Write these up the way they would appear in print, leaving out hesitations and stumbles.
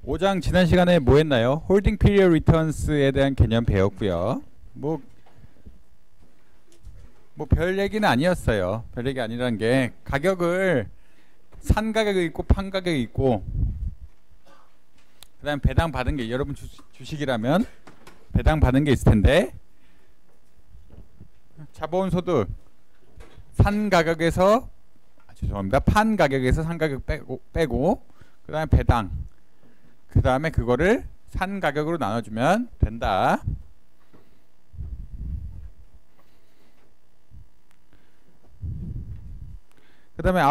5장 지난 시간에 뭐 했나요? 홀딩 피리어드 리턴스에 대한 개념 배웠고요. 뭐 별 얘기는 아니었어요. 별 얘기 아니란 게 가격을 산 가격이 있고 판 가격이 있고 그다음 배당 받은 게 여러분 주식이라면 배당 받은 게 있을 텐데 자본소득 산 가격에서 죄송합니다. 판 가격에서 산 가격 빼고 그다음에 배당 그 다음에 그거를 산 가격으로 나눠주면 된다. 그 다음에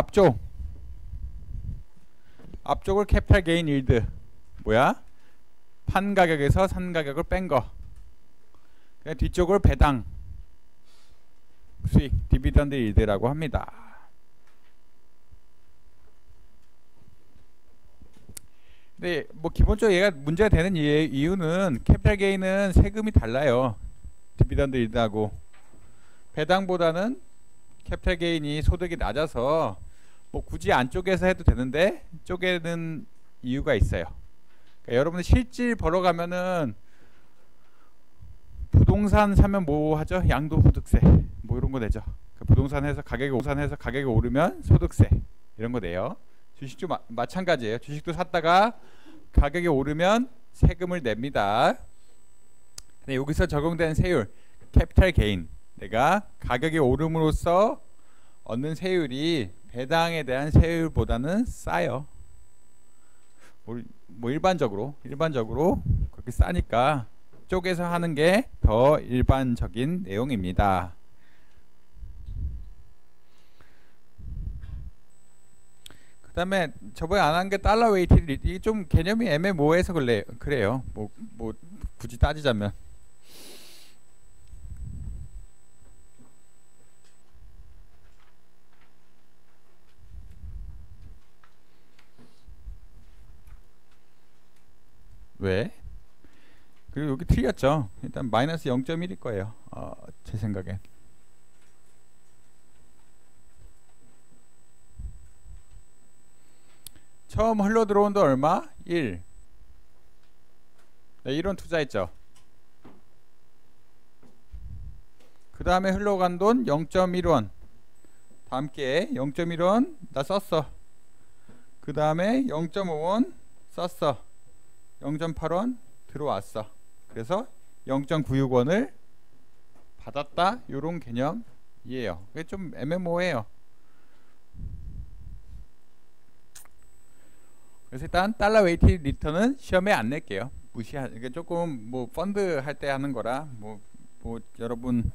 앞쪽을 캐피탈 게인 일드 뭐야? 판 가격에서 산 가격을 뺀거. 뒤쪽을 배당 수익 디비던드 일드라고 합니다. 근데 뭐 기본적으로 얘가 문제가 되는 이유는 캐피탈 게인은 세금이 달라요. 디비던드 일드하고 배당보다는 캐피탈 게인이 소득이 낮아서 뭐 굳이 안쪽에서 해도 되는데 쪼개는 이유가 있어요. 그러니까 여러분들 실질 벌어가면은 부동산 사면 뭐 하죠? 양도소득세 뭐 이런 거 내죠. 부동산에서 가격이 오르면 소득세 이런 거 내요. 주식도 마찬가지예요. 주식도 샀다가 가격이 오르면 세금을 냅니다. 근데 여기서 적용되는 세율 캐피탈 게인 내가 가격이 오름으로써 얻는 세율이 배당에 대한 세율보다는 싸요. 뭐 일반적으로 그렇게 싸니까 쪽에서 하는 게 더 일반적인 내용입니다. 그 다음에 저번에 안 한 게 달러 웨이티드 이게 좀 개념이 애매모호해서 그래요. 뭐 굳이 따지자면 왜? 그리고 여기 틀렸죠. 일단 마이너스 0.1일 거예요. 제 생각엔. 처음 흘러 들어온 돈 얼마? 1. 네, 1원 투자했죠. 그 다음에 흘러간 돈 0.1원. 다음 기회에 0.1원 나 썼어. 그 다음에 0.5원 썼어. 0.8원 들어왔어. 그래서 0.96원을 받았다. 요런 개념이에요. 그게 좀 애매모호해요. 그래서 일단 달러 웨이티드 리턴은 시험에 안 낼게요. 이게 조금 뭐 펀드 할 때 하는 거라 뭐 여러분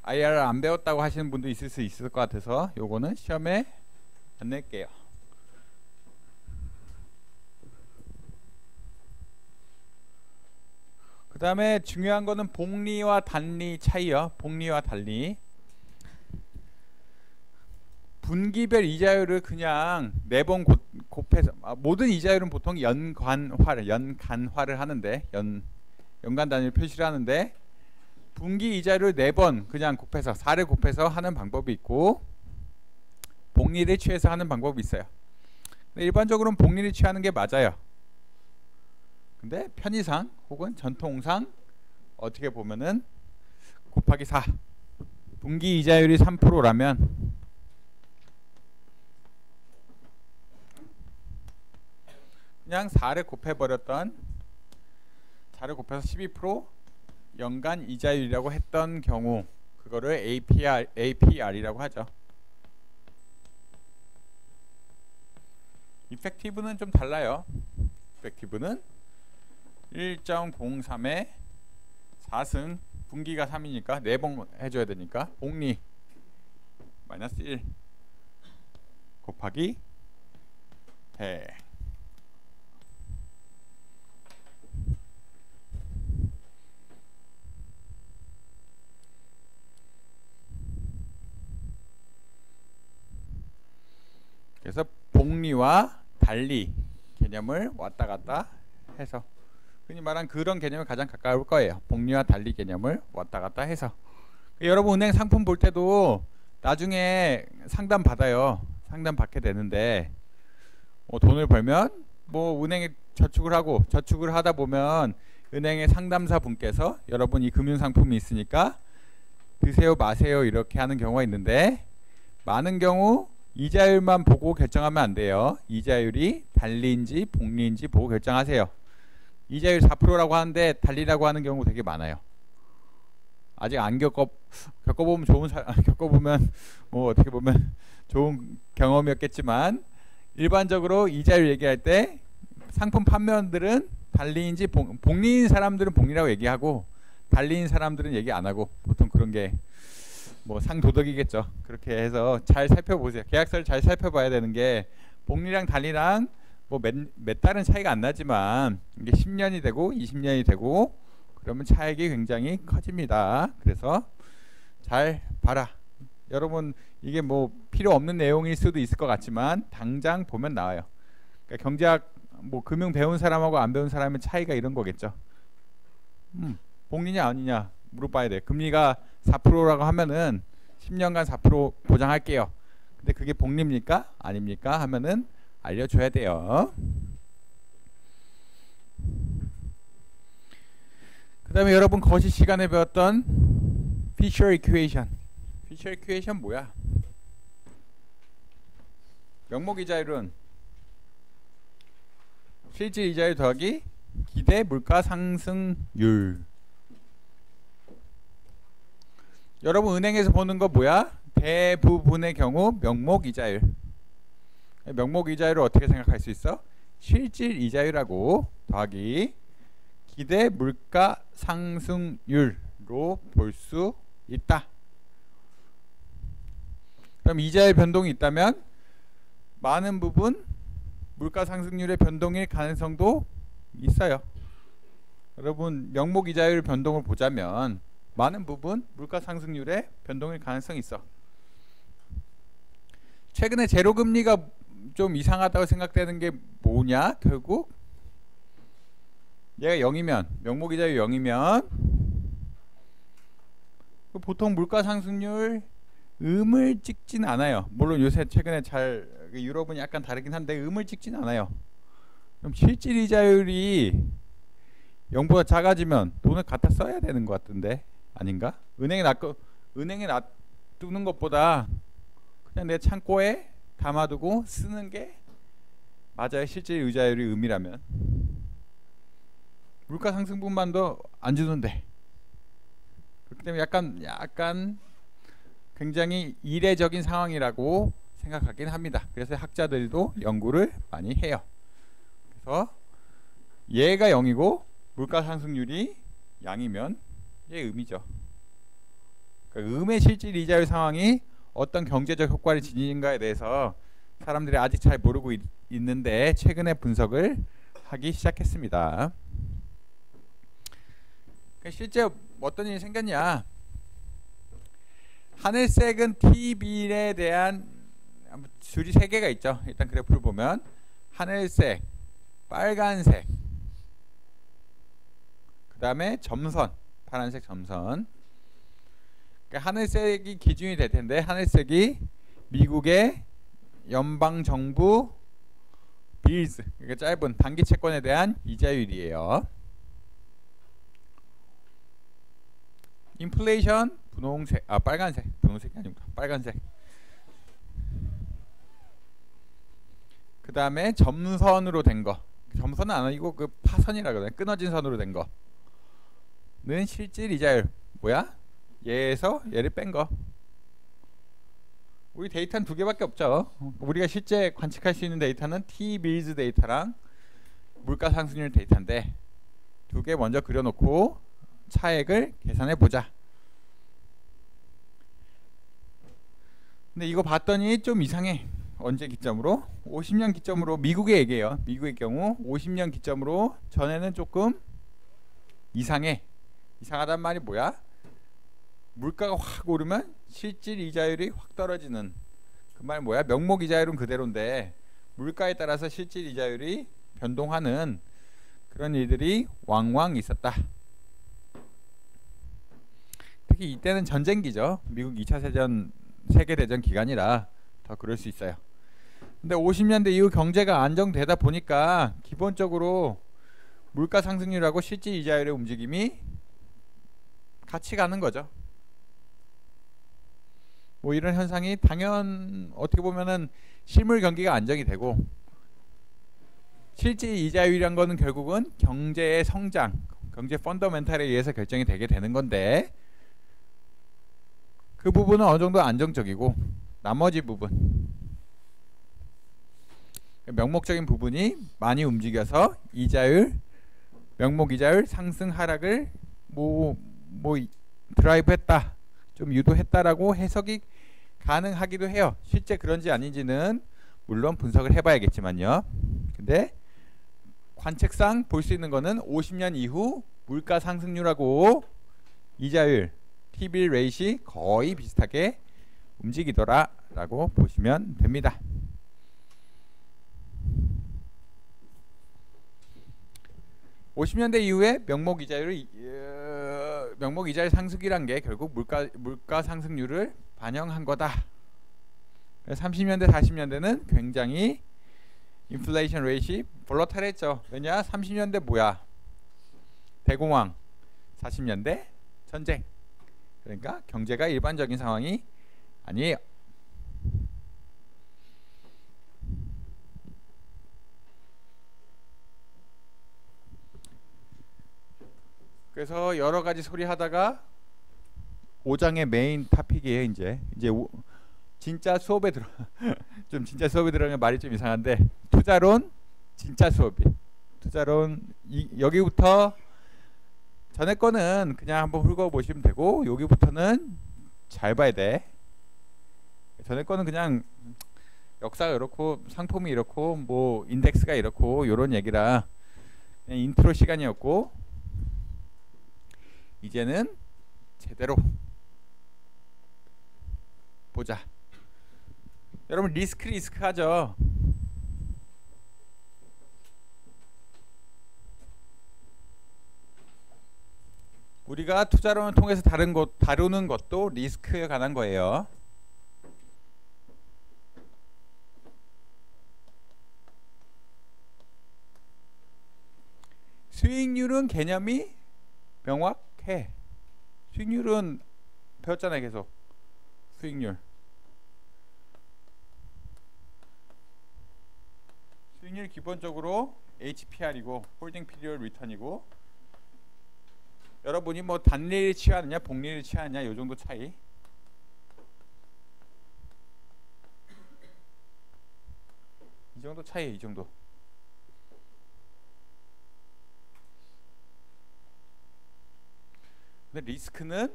IR 안 배웠다고 하시는 분도 있을 수 있을 것 같아서 요거는 시험에 안 낼게요. 그 다음에 중요한 거는 복리와 단리 차이요. 복리와 단리. 분기별 이자율을 그냥 4번 곱해서 모든 이자율은 보통 연간화를 하는데 연간 단위로 표시를 하는데 분기 이자율을 4번 그냥 곱해서 4를 곱해서 하는 방법이 있고 복리를 취해서 하는 방법이 있어요. 근데 일반적으로는 복리를 취하는 게 맞아요. 근데 편의상 혹은 전통상 어떻게 보면은 곱하기 4 분기 이자율이 3%라면 그냥 4를 곱해버렸던 4를 곱해서 12% 연간 이자율이라고 했던 경우 그거를 APR이라고 하죠. 이펙티브는 좀 달라요. 이펙티브는 1.03에 4승 분기가 3이니까 4번 해줘야 되니까 복리 마이너스 1 곱하기 100 그래서 복리와 달리 개념을 왔다 갔다 해서 흔히 말한 그런 개념에 가장 가까울 거예요. 복리와 달리 개념을 왔다 갔다 해서 여러분 은행 상품 볼 때도 나중에 상담 받아요. 상담 받게 되는데 돈을 벌면 뭐 은행에 저축을 하다 보면 은행의 상담사 분께서 여러분 이 금융상품이 있으니까 드세요 마세요 이렇게 하는 경우가 있는데, 많은 경우 이자율만 보고 결정하면 안 돼요. 이자율이 달리인지 복리인지 보고 결정하세요. 이자율 4%라고 하는데 달리라고 하는 경우 되게 많아요. 아직 안 겪어보면 겪어보면 뭐 어떻게 보면 좋은 경험이었겠지만, 일반적으로 이자율 얘기할 때 상품 판매원들은 달리인지 복리인 사람들은 복리라고 얘기하고 달리인 사람들은 얘기 안 하고, 보통 그런 게 뭐 상도덕이겠죠. 그렇게 해서 잘 살펴보세요. 계약서를 잘 살펴봐야 되는 게, 복리랑 달리랑 뭐 몇 달은 차이가 안 나지만 이게 10년이 되고 20년이 되고 그러면 차익이 굉장히 커집니다. 그래서 잘 봐라. 여러분 이게 뭐 필요 없는 내용일 수도 있을 것 같지만 당장 보면 나와요. 그러니까 경제학 뭐 금융 배운 사람하고 안 배운 사람의 차이가 이런 거겠죠. 복리냐 아니냐 물어봐야 돼. 금리가 4%라고 하면은 10년간 4% 보장할게요. 근데 그게 복리입니까? 아닙니까? 하면은 알려줘야 돼요. 그 다음에 여러분 거시 시간에 배웠던 피셔 이퀘이션. 피셔 이퀘이션 뭐야? 명목이자율은 실질 이자율 더하기 기대 물가 상승률. 여러분 은행에서 보는 거 뭐야? 대부분의 경우 명목 이자율. 명목 이자율을 어떻게 생각할 수 있어? 실질 이자율하고 더하기 기대 물가 상승률로 볼 수 있다. 그럼 이자율 변동이 있다면 많은 부분 물가 상승률의 변동일 가능성도 있어요. 여러분 명목 이자율 변동을 보자면 많은 부분 물가 상승률의 변동일 가능성이 있어. 최근에 제로금리가 좀 이상하다고 생각되는 게 뭐냐? 결국 얘가 0이면, 명목이자율 0이면 보통 물가 상승률 음을 찍진 않아요. 물론 요새 최근에 잘 유럽은 약간 다르긴 한데 음을 찍진 않아요. 그럼 실질 이자율이 0보다 작아지면 돈을 갖다 써야 되는 것 같은데 아닌가? 은행에 놔두는 것보다 그냥 내 창고에 담아두고 쓰는 게 맞아요. 실질 이자율이 음이라면. 물가 상승분만도 안 주는데. 그렇기 때문에 약간 굉장히 이례적인 상황이라고 생각하긴 합니다. 그래서 학자들도 연구를 많이 해요. 그래서 얘가 0이고 물가 상승률이 양이면 얘 음이죠. 그러니까 음의 실질 이자율 상황이 어떤 경제적 효과를 지니는가에 대해서 사람들이 아직 잘 모르고 있는데 최근에 분석을 하기 시작했습니다. 그러니까 실제 어떤 일이 생겼냐? 하늘색은 T빌에 대한 줄이 3개가 있죠. 일단 그래프를 보면 하늘색, 빨간색, 그 다음에 점선, 파란색 점선. 그러니까 하늘색이 기준이 될 텐데, 하늘색이 미국의 연방정부 빌즈, 그러니까 짧은 단기 채권에 대한 이자율이에요. 인플레이션 분홍색, 빨간색, 분홍색이 아니구나, 빨간색. 그 다음에 점선으로 된 거, 점선은 아니고 그 파선이라 그러네, 끊어진 선으로 된 거는 실질 이자율. 뭐야? 얘에서 얘를 뺀 거. 우리 데이터는 2개밖에 없죠. 우리가 실제 관측할 수 있는 데이터는 T빌즈 데이터랑 물가 상승률 데이터인데 2개 먼저 그려놓고 차액을 계산해 보자. 근데 이거 봤더니 좀 이상해. 언제 기점으로? 50년 기점으로 미국의 얘기예요. 미국의 경우 50년 기점으로 전에는 조금 이상해. 이상하단 말이 뭐야? 물가가 확 오르면 실질 이자율이 확 떨어지는 그 말 뭐야? 명목 이자율은 그대로인데 물가에 따라서 실질 이자율이 변동하는 그런 일들이 왕왕 있었다. 특히 이때는 전쟁기죠. 미국 2차 세계대전 기간이라 더 그럴 수 있어요. 근데 50년대 이후 경제가 안정되다 보니까 기본적으로 물가 상승률하고 실질 이자율의 움직임이 같이 가는 거죠. 뭐 이런 현상이 어떻게 보면은 실물 경기가 안정이 되고 실질 이자율이란 거는 결국은 경제의 성장, 경제 펀더멘탈에 의해서 결정이 되게 되는 건데 그 부분은 어느 정도 안정적이고 나머지 부분 명목적인 부분이 많이 움직여서 이자율, 명목 이자율 상승 하락을 뭐 드라이브했다, 좀 유도했다라고 해석이 가능하기도 해요. 실제 그런지 아닌지는 물론 분석을 해봐야겠지만요. 근데 관측상 볼 수 있는 거는 50년 이후 물가 상승률하고 이자율, T-bill 레이시 거의 비슷하게 움직이더라라고 보시면 됩니다. (50년대) 이후에 명목 이자율 상승이란 게 결국 물가 상승률을 반영한 거다. 30년대 40년대는 굉장히 인플레이션 레이시 볼러탈했죠. 왜냐? 30년대 뭐야? 대공황, 40년대 전쟁. 그러니까 경제가 일반적인 상황이 아니에요. 그래서 여러 가지 소리 하다가 5장의 메인 토픽이에요. 이제 진짜 수업에 진짜 수업에 들어가면 말이 좀 이상한데 투자론 진짜 수업이 투자론 여기부터 전에 거는 그냥 한번 훑어보시면 되고 여기부터는 잘 봐야 돼. 전에 거는 그냥 역사가 이렇고 상품이 이렇고 뭐 인덱스가 이렇고 요런 얘기라 그냥 인트로 시간이었고 이제는 제대로 보자. 여러분 리스크 하죠. 우리가 투자론을 통해서 다루는 것도 리스크에 관한 거예요. 수익률은 개념이 명확해. 수익률은 배웠잖아요. 계속 수익률 기본적으로 HPR이고 홀딩 피리어드 리턴이고 여러분이 뭐 단리를 취하느냐 복리를 취하느냐 요 정도 차이. 이 정도 차이. 이 정도. 근데 리스크는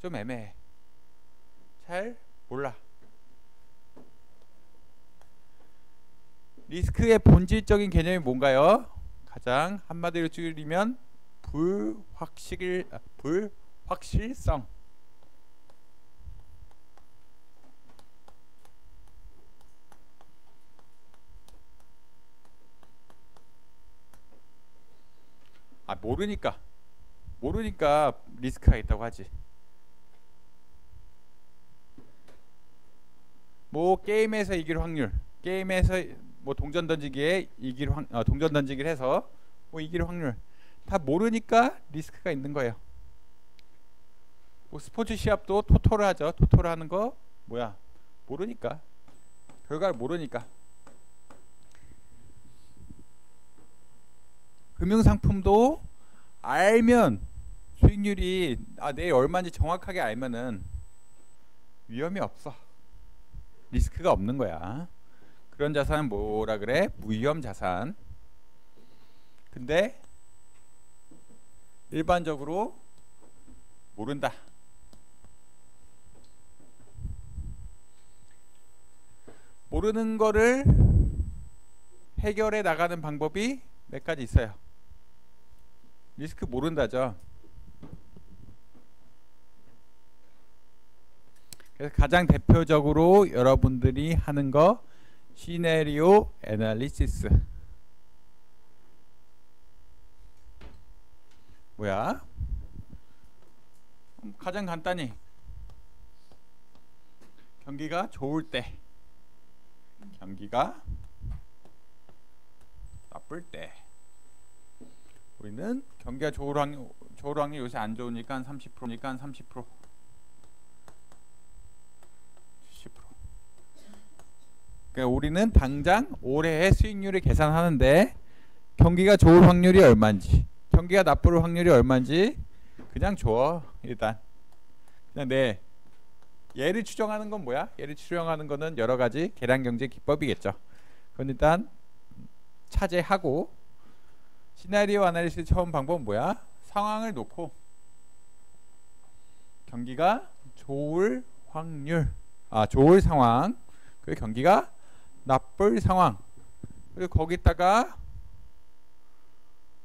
좀 애매해. 잘 몰라. 리스크의 본질적인 개념이 뭔가요? 가장 한마디로 줄이면 불확실성. 모르니까 리스크가 있다고 하지. 뭐 게임에서 이길 확률, 게임에서 뭐 동전 던지기에 동전 던지기를 해서 뭐 이길 확률 다 모르니까 리스크가 있는 거예요. 뭐 스포츠 시합도 토토를 하죠. 토토를 하는 거 뭐야? 모르니까. 결과를 모르니까. 금융상품도 알면 수익률이 내일 얼마인지 정확하게 알면은 위험이 없어. 리스크가 없는 거야. 그런 자산은 뭐라 그래? 무위험 자산. 근데 일반적으로 모른다. 모르는 거를 해결해 나가는 방법이 몇 가지 있어요. 리스크 모른다죠. 그래서 가장 대표적으로 여러분들이 하는 거 시나리오 애널리시스. 뭐야? 가장 간단히 경기가 좋을 때 경기가 나쁠 때 우리는 경기가 좋을 확률 요새 안 좋으니까 30%니까 30%, 70%. 그러니까 우리는 당장 올해의 수익률을 계산하는데 경기가 좋을 확률이 얼마인지, 경기가 나쁠 확률이 얼마인지 그냥 줘. 일단 그냥 내 얘를 추정하는 건 뭐야? 얘를 추정하는 거는 여러 가지 계량경제 기법이겠죠. 그건 일단 차제하고, 시나리오 아날리시스 처음 방법은 뭐야? 상황을 놓고 경기가 좋을 확률, 좋을 상황, 그리고 경기가 나쁠 상황, 그리고 거기다가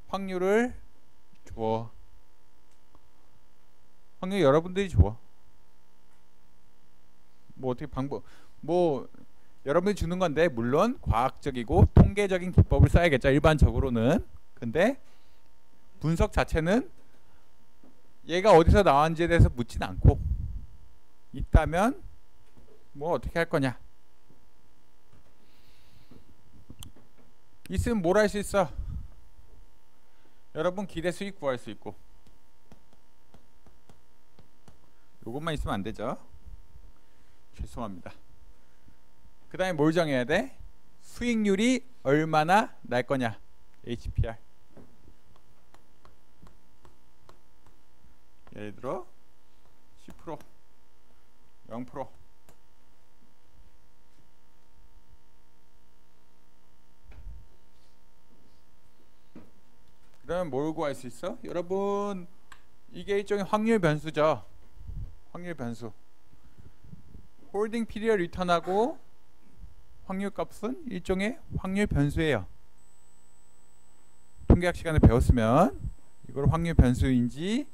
확률을 줘. 확률 여러분들이 줘. 뭐 어떻게 방법, 뭐 여러분이 주는 건데 물론 과학적이고 통계적인 기법을 써야겠죠, 일반적으로는. 근데 분석 자체는 얘가 어디서 나왔는지에 대해서 묻진 않고, 있다면 뭐 어떻게 할 거냐, 있으면 뭘 할 수 있어? 여러분 기대 수익 구할 수 있고. 요것만 있으면 안 되죠. 죄송합니다. 그 다음에 뭘 정해야 돼? 수익률이 얼마나 날 거냐, HPR. 예를 들어 10%, 0%. 그러면 뭘 구할 수 있어? 여러분 이게 일종의 확률 변수죠. 확률 변수. 홀딩 피리어드 리턴하고 확률 값은 일종의 확률 변수예요. 통계학 시간에 배웠으면 이걸 확률 변수인지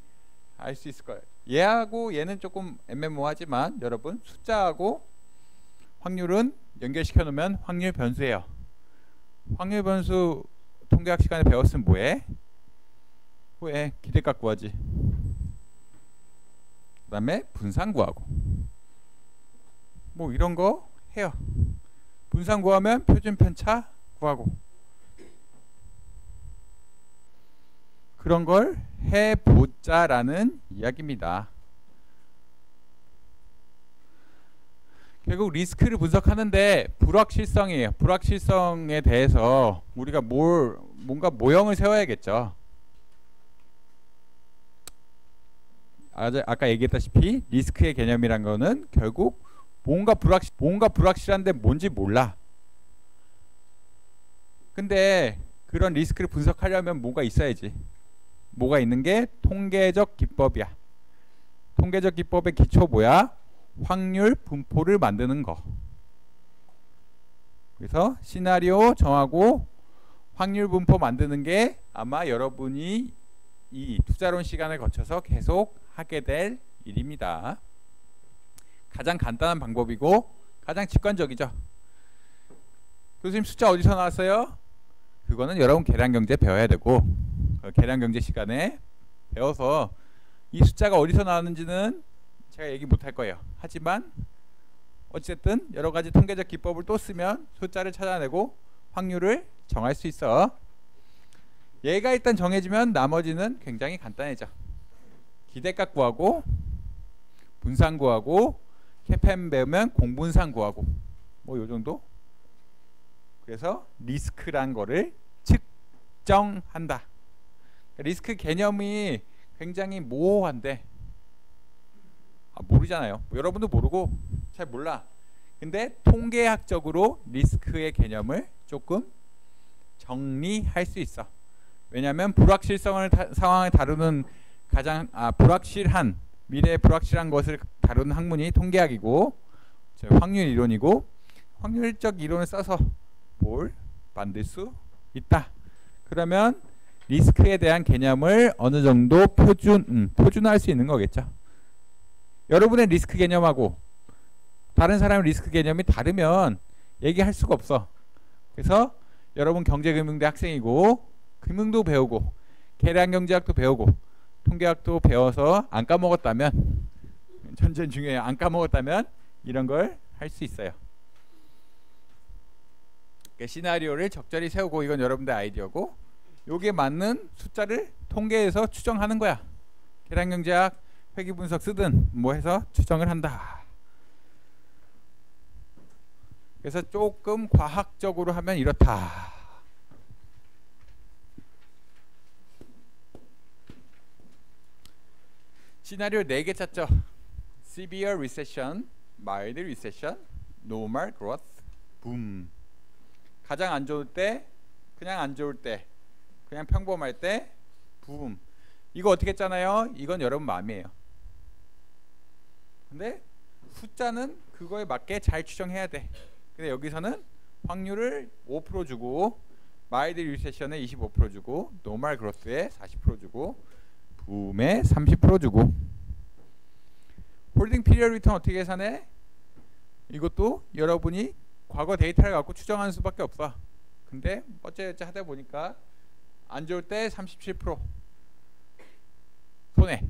알 수 있을 거예요. 얘하고 얘는 조금 애매모호하지만 여러분 숫자하고 확률은 연결시켜 놓으면 확률 변수예요. 확률 변수 통계학 시간에 배웠으면 뭐해? 뭐해? 기대값 구하지. 그 다음에 분산 구하고 뭐 이런 거 해요. 분산 구하면 표준 편차 구하고 그런 걸 해보자라는 이야기입니다. 결국 리스크를 분석하는데 불확실성이에요. 불확실성에 대해서 우리가 뭔가 모형을 세워야겠죠. 아까 얘기했다시피 리스크의 개념이란 거는 결국 뭔가 불확실한데 뭔지 몰라. 근데 그런 리스크를 분석하려면 뭐가 있어야지. 뭐가 있는 게 통계적 기법이야. 통계적 기법의 기초 뭐야? 확률 분포를 만드는 거. 그래서 시나리오 정하고 확률 분포 만드는 게 아마 여러분이 이 투자론 시간을 거쳐서 계속 하게 될 일입니다. 가장 간단한 방법이고 가장 직관적이죠. 교수님 숫자 어디서 나왔어요? 그거는 여러분 계량경제 배워야 되고, 계량경제 시간에 배워서 이 숫자가 어디서 나왔는지는 제가 얘기 못할 거예요. 하지만 어쨌든 여러 가지 통계적 기법을 또 쓰면 숫자를 찾아내고 확률을 정할 수 있어. 얘가 일단 정해지면 나머지는 굉장히 간단해져. 기대값 구하고 분산 구하고 캐펜 배우면 공분산 구하고 뭐 요정도. 그래서 리스크란 거를 측정한다. 리스크 개념이 굉장히 모호한데 모르잖아요. 여러분도 모르고 잘 몰라. 근데 통계학적으로 리스크의 개념을 조금 정리할 수 있어. 왜냐하면 상황을 다루는 가장 불확실한 미래의 불확실한 것을 다루는 학문이 통계학이고 확률 이론이고, 확률적 이론을 써서 뭘 만들 수 있다. 그러면 리스크에 대한 개념을 어느 정도 표준화할 수 있는 거겠죠. 여러분의 리스크 개념하고 다른 사람의 리스크 개념이 다르면 얘기할 수가 없어. 그래서 여러분 경제금융대 학생이고 금융도 배우고 계량경제학도 배우고 통계학도 배워서 안 까먹었다면, 전제는 중요해요. 안 까먹었다면 이런 걸 할 수 있어요. 시나리오를 적절히 세우고, 이건 여러분들 아이디어고, 요게 맞는 숫자를 통계에서 추정하는 거야. 계량경제학, 회귀분석 쓰든 뭐 해서 추정을 한다. 그래서 조금 과학적으로 하면 이렇다. 시나리오 4개 짰죠. Severe Recession, Mild Recession, Normal Growth, Boom. 가장 안 좋을 때, 그냥 안 좋을 때, 그냥 평범할 때, Boom. 이거 어떻게 짰나요? 이건 여러분 마음이에요. 근데 숫자는 그거에 맞게 잘 추정해야 돼. 근데 여기서는 확률을 5% 주고, Mild Recession에 25% 주고, Normal Growth에 40% 주고, 붐에 30% 주고. 홀딩 피리어드 리턴 어떻게 계산해? 이것도 여러분이 과거 데이터를 갖고 추정하는 수밖에 없어. 근데 어째저째 하다 보니까 안 좋을 때 37% 손해,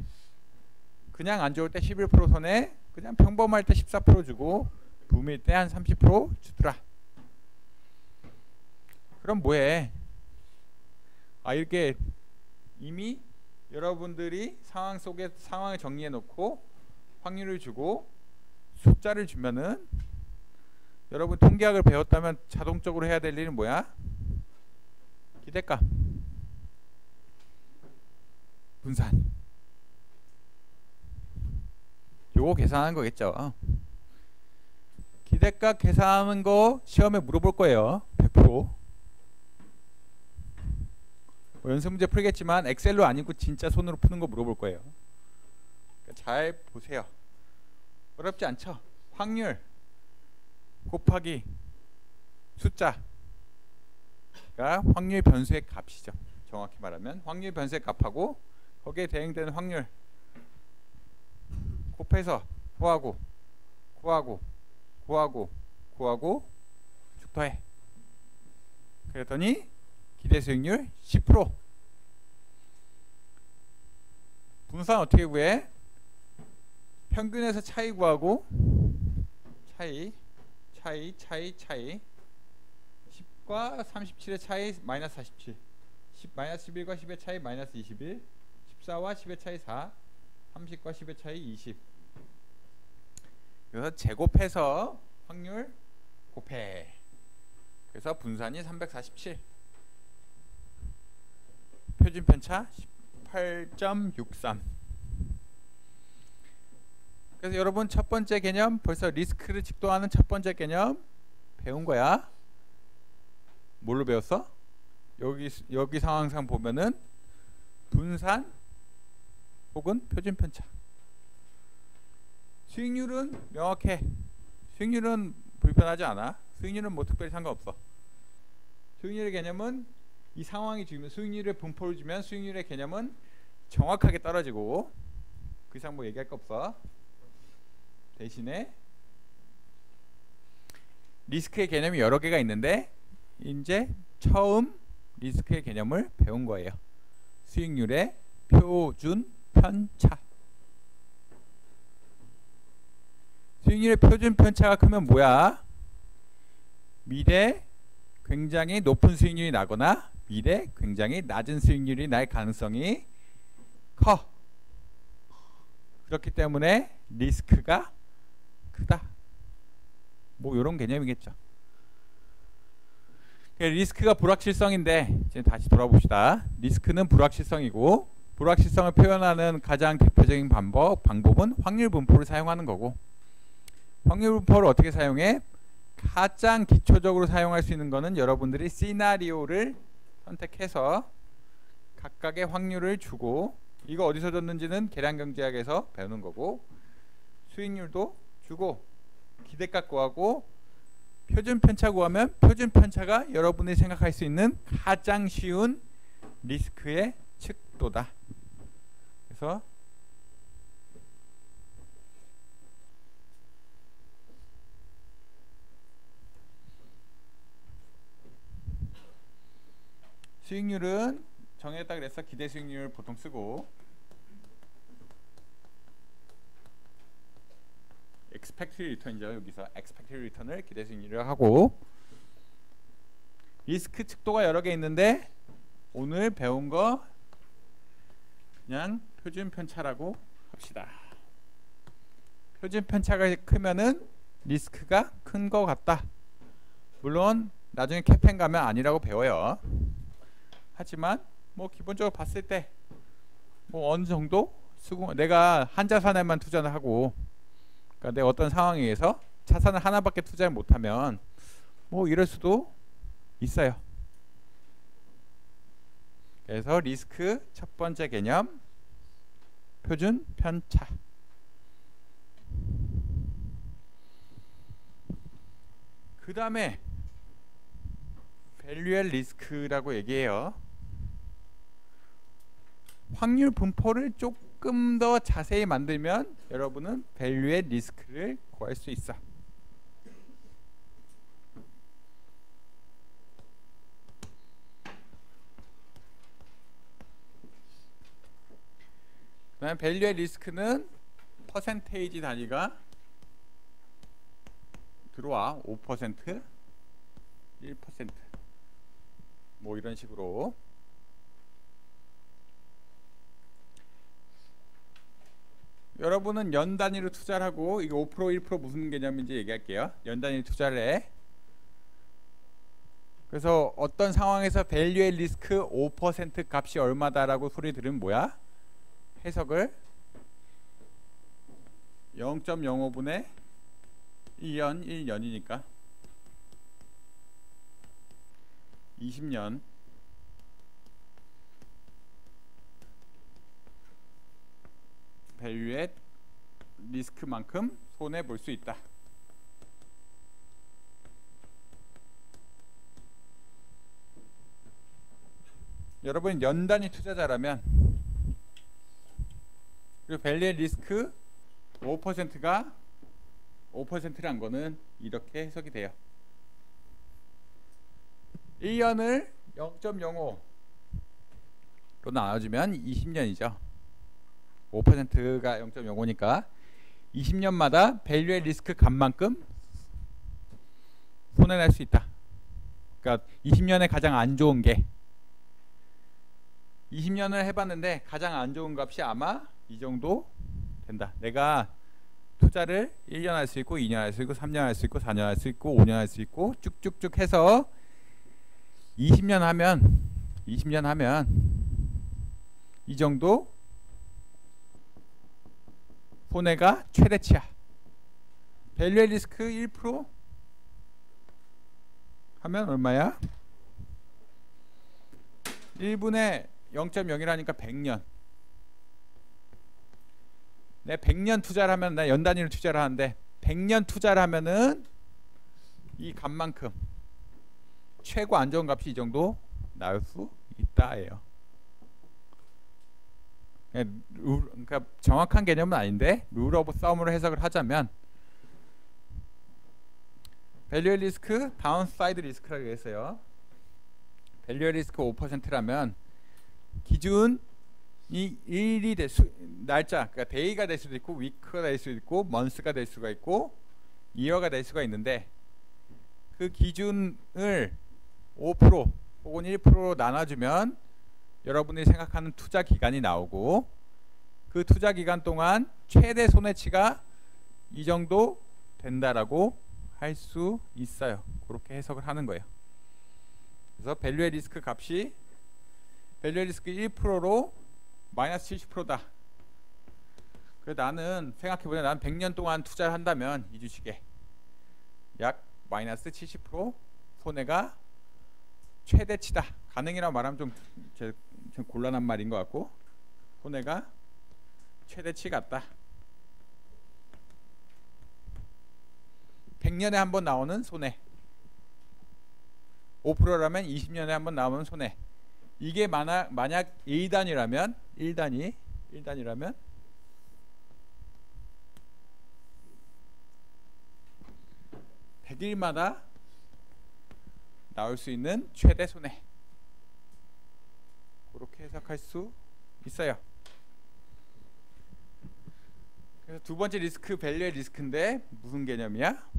그냥 안 좋을 때 11% 손해, 그냥 평범할 때 14% 주고, 붐일 때 한 30% 주더라. 그럼 뭐해? 이렇게 이미 여러분들이 상황 속에 상황을 정리해 놓고 확률을 주고 숫자를 주면은, 여러분 통계학을 배웠다면 자동적으로 해야 될 일은 뭐야? 기대값, 분산, 요거 계산하는 거겠죠. 기대값 계산하는 거 시험에 물어볼 거예요. 100%. 연습 문제 풀겠지만 엑셀로 아니고 진짜 손으로 푸는 거 물어볼 거예요. 그러니까 잘 보세요. 어렵지 않죠? 확률 곱하기 숫자, 그러니까 확률 변수의 값이죠. 정확히 말하면 확률 변수의 값하고 거기에 대응되는 확률 곱해서 구하고 축더해. 그랬더니 기대 수익률 10%. 분산 어떻게 구해? 평균에서 차이 구하고, 차이 10과 37의 차이 마이너스 47, 마이너스 11과 10의 차이 마이너스 21, 14와 10의 차이 4, 30과 10의 차이 20. 그래서 제곱해서 확률 곱해. 그래서 분산이 347. 표준 편차 18.63. 그래서 여러분 첫 번째 개념, 벌써 리스크를 직도하는 첫 번째 개념 배운 거야. 뭘로 배웠어? 여기 상황상 보면은 분산 혹은 표준 편차. 수익률은 명확해. 수익률은 불편하지 않아. 수익률은 뭐 특별히 상관없어. 수익률의 개념은 이 상황이 주면, 수익률의 분포를 주면 수익률의 개념은 정확하게 떨어지고, 그 이상 뭐 얘기할 거 없어. 대신에 리스크의 개념이 여러 개가 있는데 이제 처음 리스크의 개념을 배운 거예요. 수익률의 표준 편차. 수익률의 표준 편차가 크면 뭐야? 미래 굉장히 높은 수익률이 나거나 미래 굉장히 낮은 수익률이 날 가능성이 커. 그렇기 때문에 리스크가 크다. 뭐 이런 개념이겠죠. 리스크가 불확실성인데, 이제 다시 돌아봅시다. 리스크는 불확실성이고, 불확실성을 표현하는 가장 대표적인 방법은 확률 분포를 사용하는 거고, 확률 분포를 어떻게 사용해? 가장 기초적으로 사용할 수 있는 거는 여러분들이 시나리오를 선택해서 각각의 확률을 주고, 이거 어디서 줬는지는 계량경제학에서 배우는 거고, 수익률도 주고 기대값 구하고 표준 편차 구하면, 표준 편차가 여러분이 생각할 수 있는 가장 쉬운 리스크의 척도다. 그래서 수익률은 정했다 그래서 기대 수익률 보통 쓰고, expected return이죠. 여기서 expected return을 기대 수익률을 하고, 리스크 척도가 여러 개 있는데 오늘 배운 거 그냥 표준 편차라고 합시다. 표준 편차가 크면은 리스크가 큰 거 같다. 물론 나중에 캐펜 가면 아니라고 배워요. 하지만 뭐 기본적으로 봤을 때 뭐 어느 정도 내가 한 자산에만 투자를 하고, 그러니까 내가 어떤 상황에 의해서 자산을 하나밖에 투자를 못하면 뭐 이럴 수도 있어요. 그래서 리스크 첫 번째 개념 표준 편차. 그 다음에 밸류엘 리스크라고 얘기해요. 확률 분포를 조금 더 자세히 만들면 여러분은 밸류의 리스크를 구할 수 있어. 그다음에 밸류의 리스크는 퍼센테이지 단위가 들어와. 5%, 1%, 뭐 이런 식으로. 여러분은 연 단위로 투자를 하고, 이게 5% 1% 무슨 개념인지 얘기할게요. 연 단위 투자를 해. 그래서 어떤 상황에서 밸류의 리스크 5% 값이 얼마다라고 소리 들으면 뭐야? 해석을 0.05분의 1년, 1년이니까 20년 밸류의 리스크만큼 손해 볼 수 있다. 여러분 연단위 투자자라면 그리고 밸류의 리스크 5%가 5%란 거는 이렇게 해석이 돼요. 1년을 0.05로 나눠주면 20년이죠. 5%가 0.05니까 20년마다 밸류의 리스크 값만큼 손해날 수 있다. 그러니까 20년에 가장 안 좋은 게 20년을 해봤는데 가장 안 좋은 값이 아마 이 정도 된다. 내가 투자를 1년 할 수 있고 2년 할 수 있고 3년 할 수 있고 4년 할 수 있고 5년 할 수 있고 쭉쭉쭉 해서 20년 하면 이 정도 손해가 최대치야. 밸류의 리스크 1% 하면 얼마야? 1분의 0.0이라니까 100년. 내 100년 투자를 하면, 나 연 단위로 투자를 하는데 100년 투자를 하면은 이 값만큼 최고 안 좋은 값이 이 정도 나올 수 있다예요. 그러니까 정확한 개념은 아닌데 룰 오브 썸으로 해석을 하자면 밸류의 리스크 다운사이드 리스크라고 했어요. 밸류의 리스크 5%라면 기준이 1이 될 수, 날짜, 그러니까 데이가 될 수도 있고 위크가 될 수도 있고 먼스가 될 수가 있고 이어가 될 수가 있는데, 그 기준을 5% 혹은 1%로 나눠주면 여러분이 생각하는 투자 기간이 나오고, 그 투자 기간 동안 최대 손해치가 이 정도 된다라고 할 수 있어요. 그렇게 해석을 하는 거예요. 그래서 밸류의 리스크 값이 밸류의 리스크 1%로 마이너스 70%다. 그래서 나는 생각해보자. 나는 100년 동안 투자를 한다면 이 주식에 약 마이너스 70% 손해가 최대치다. 가능이라고 말하면 좀 곤란한 말인 것 같고, 손해가 최대치 같다. 100년에 한 번 나오는 손해, 5%라면 20년에 한 번 나오는 손해. 이게 만약 1단위라면 1단위라면 (100일마다) 나올 수 있는 최대 손해, 그렇게 해석할 수 있어요. 그래서 두 번째 리스크 밸류의 리스크인데 무슨 개념이야?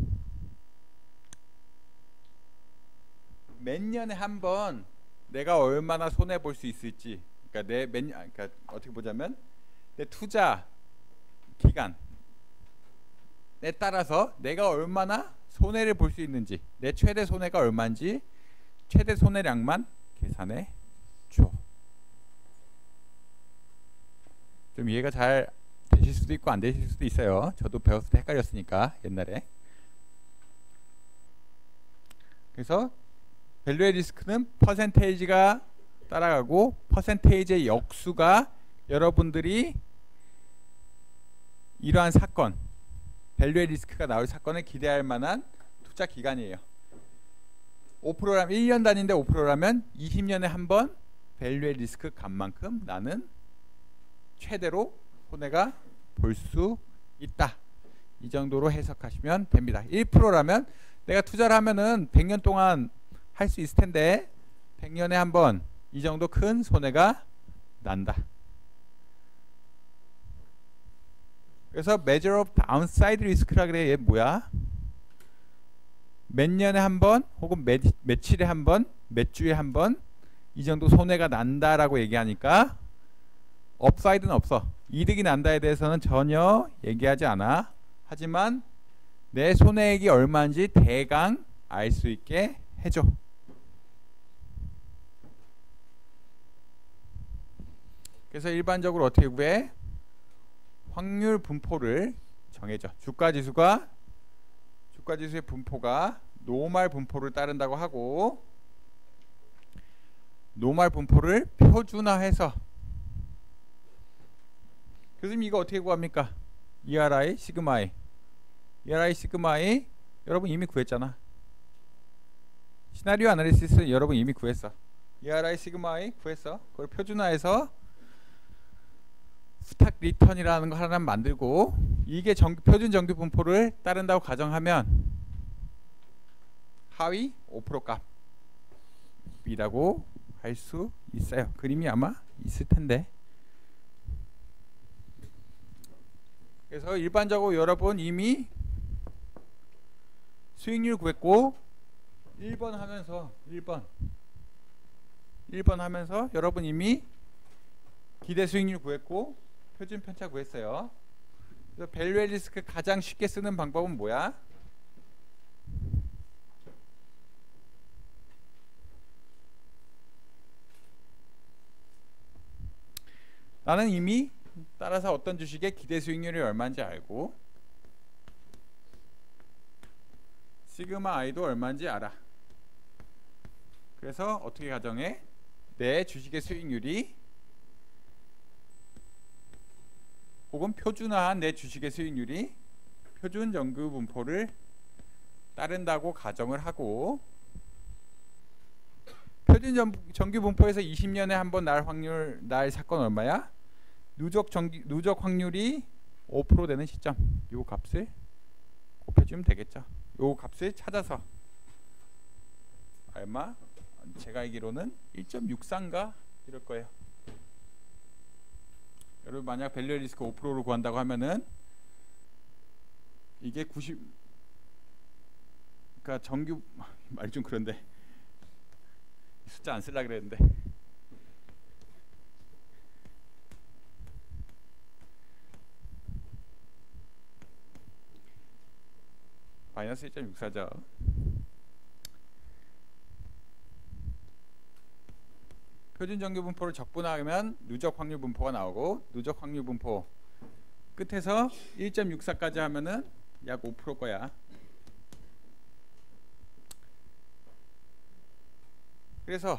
몇 년에 한 번 내가 얼마나 손해 볼 수 있을지, 그러니까 그러니까 어떻게 보자면 내 투자 기간에 따라서 내가 얼마나 손해를 볼 수 있는지, 내 최대 손해가 얼마인지 최대 손해량만 계산해 줘. 좀 이해가 잘 되실 수도 있고 안 되실 수도 있어요. 저도 배웠을 때 헷갈렸으니까 옛날에. 그래서 밸류의 리스크는 퍼센테이지가 따라가고, 퍼센테이지의 역수가 여러분들이 이러한 사건, 밸류의 리스크가 나올 사건을 기대할 만한 투자 기간이에요. 5%라면 1년 단위인데 5%라면 20년에 한 번 밸류의 리스크 값만큼 나는 최대로 손해가 볼 수 있다. 이 정도로 해석하시면 됩니다. 1%라면 내가 투자를 하면은 100년 동안 할 수 있을 텐데 100년에 한 번 이 정도 큰 손해가 난다. 그래서 measure of downside risk라 그래. 얘 뭐야? 몇 년에 한 번 혹은 며칠에 한 번, 몇 주에 한 번 이 정도 손해가 난다라고 얘기하니까 업사이드는 없어. 이득이 난다에 대해서는 전혀 얘기하지 않아. 하지만 내 손해액이 얼마인지 대강 알 수 있게 해줘. 그래서 일반적으로 어떻게 구해? 확률 분포를 정해줘. 주가지수의 분포가 노멀 분포를 따른다고 하고, 노멀 분포를 표준화해서, 교수님 이거 어떻게 구합니까? ERI 시그마 I. ERI 시그마 I 여러분 이미 구했잖아. 시나리오 아나리시스 여러분 이미 구했어. ERI 시그마 I 구했어. 그걸 표준화해서 스탁 리턴이라는 거 하나 만들고, 이게 표준 정규 분포를 따른다고 가정하면 하위 5% 값이라고 할 수 있어요. 그림이 아마 있을 텐데. 그래서 일반적으로 여러분 이미 수익률 구했고 1번 하면서 1번 하면서 여러분 이미 기대 수익률 구했고 표준 편차 구했어요. 그래서 밸류의 리스크 가장 쉽게 쓰는 방법은 뭐야? 나는 이미 따라서 어떤 주식의 기대 수익률이 얼마인지 알고 시그마 I도 얼마인지 알아. 그래서 어떻게 가정해? 내 주식의 수익률이 혹은 표준화한 내 주식의 수익률이 표준 정규 분포를 따른다고 가정을 하고, 표준 정규 분포에서 20년에 한 번 날 사건 얼마야? 누적 확률이 5% 되는 시점, 요 값을 곱해주면 되겠죠. 요 값을 찾아서 얼마? 제가 알기로는 1.64인가 이럴 거예요. 여러분 만약 밸류 리스크 5%를 구한다고 하면은 이게 90, 그러니까 정규 말이 좀 그런데 숫자 안 쓰려고 그랬는데 마이너스 1.64죠. 표준 정규 분포를 적분하면 누적 확률 분포가 나오고, 누적 확률 분포 끝에서 1.64까지 하면은 약 5% 거야. 그래서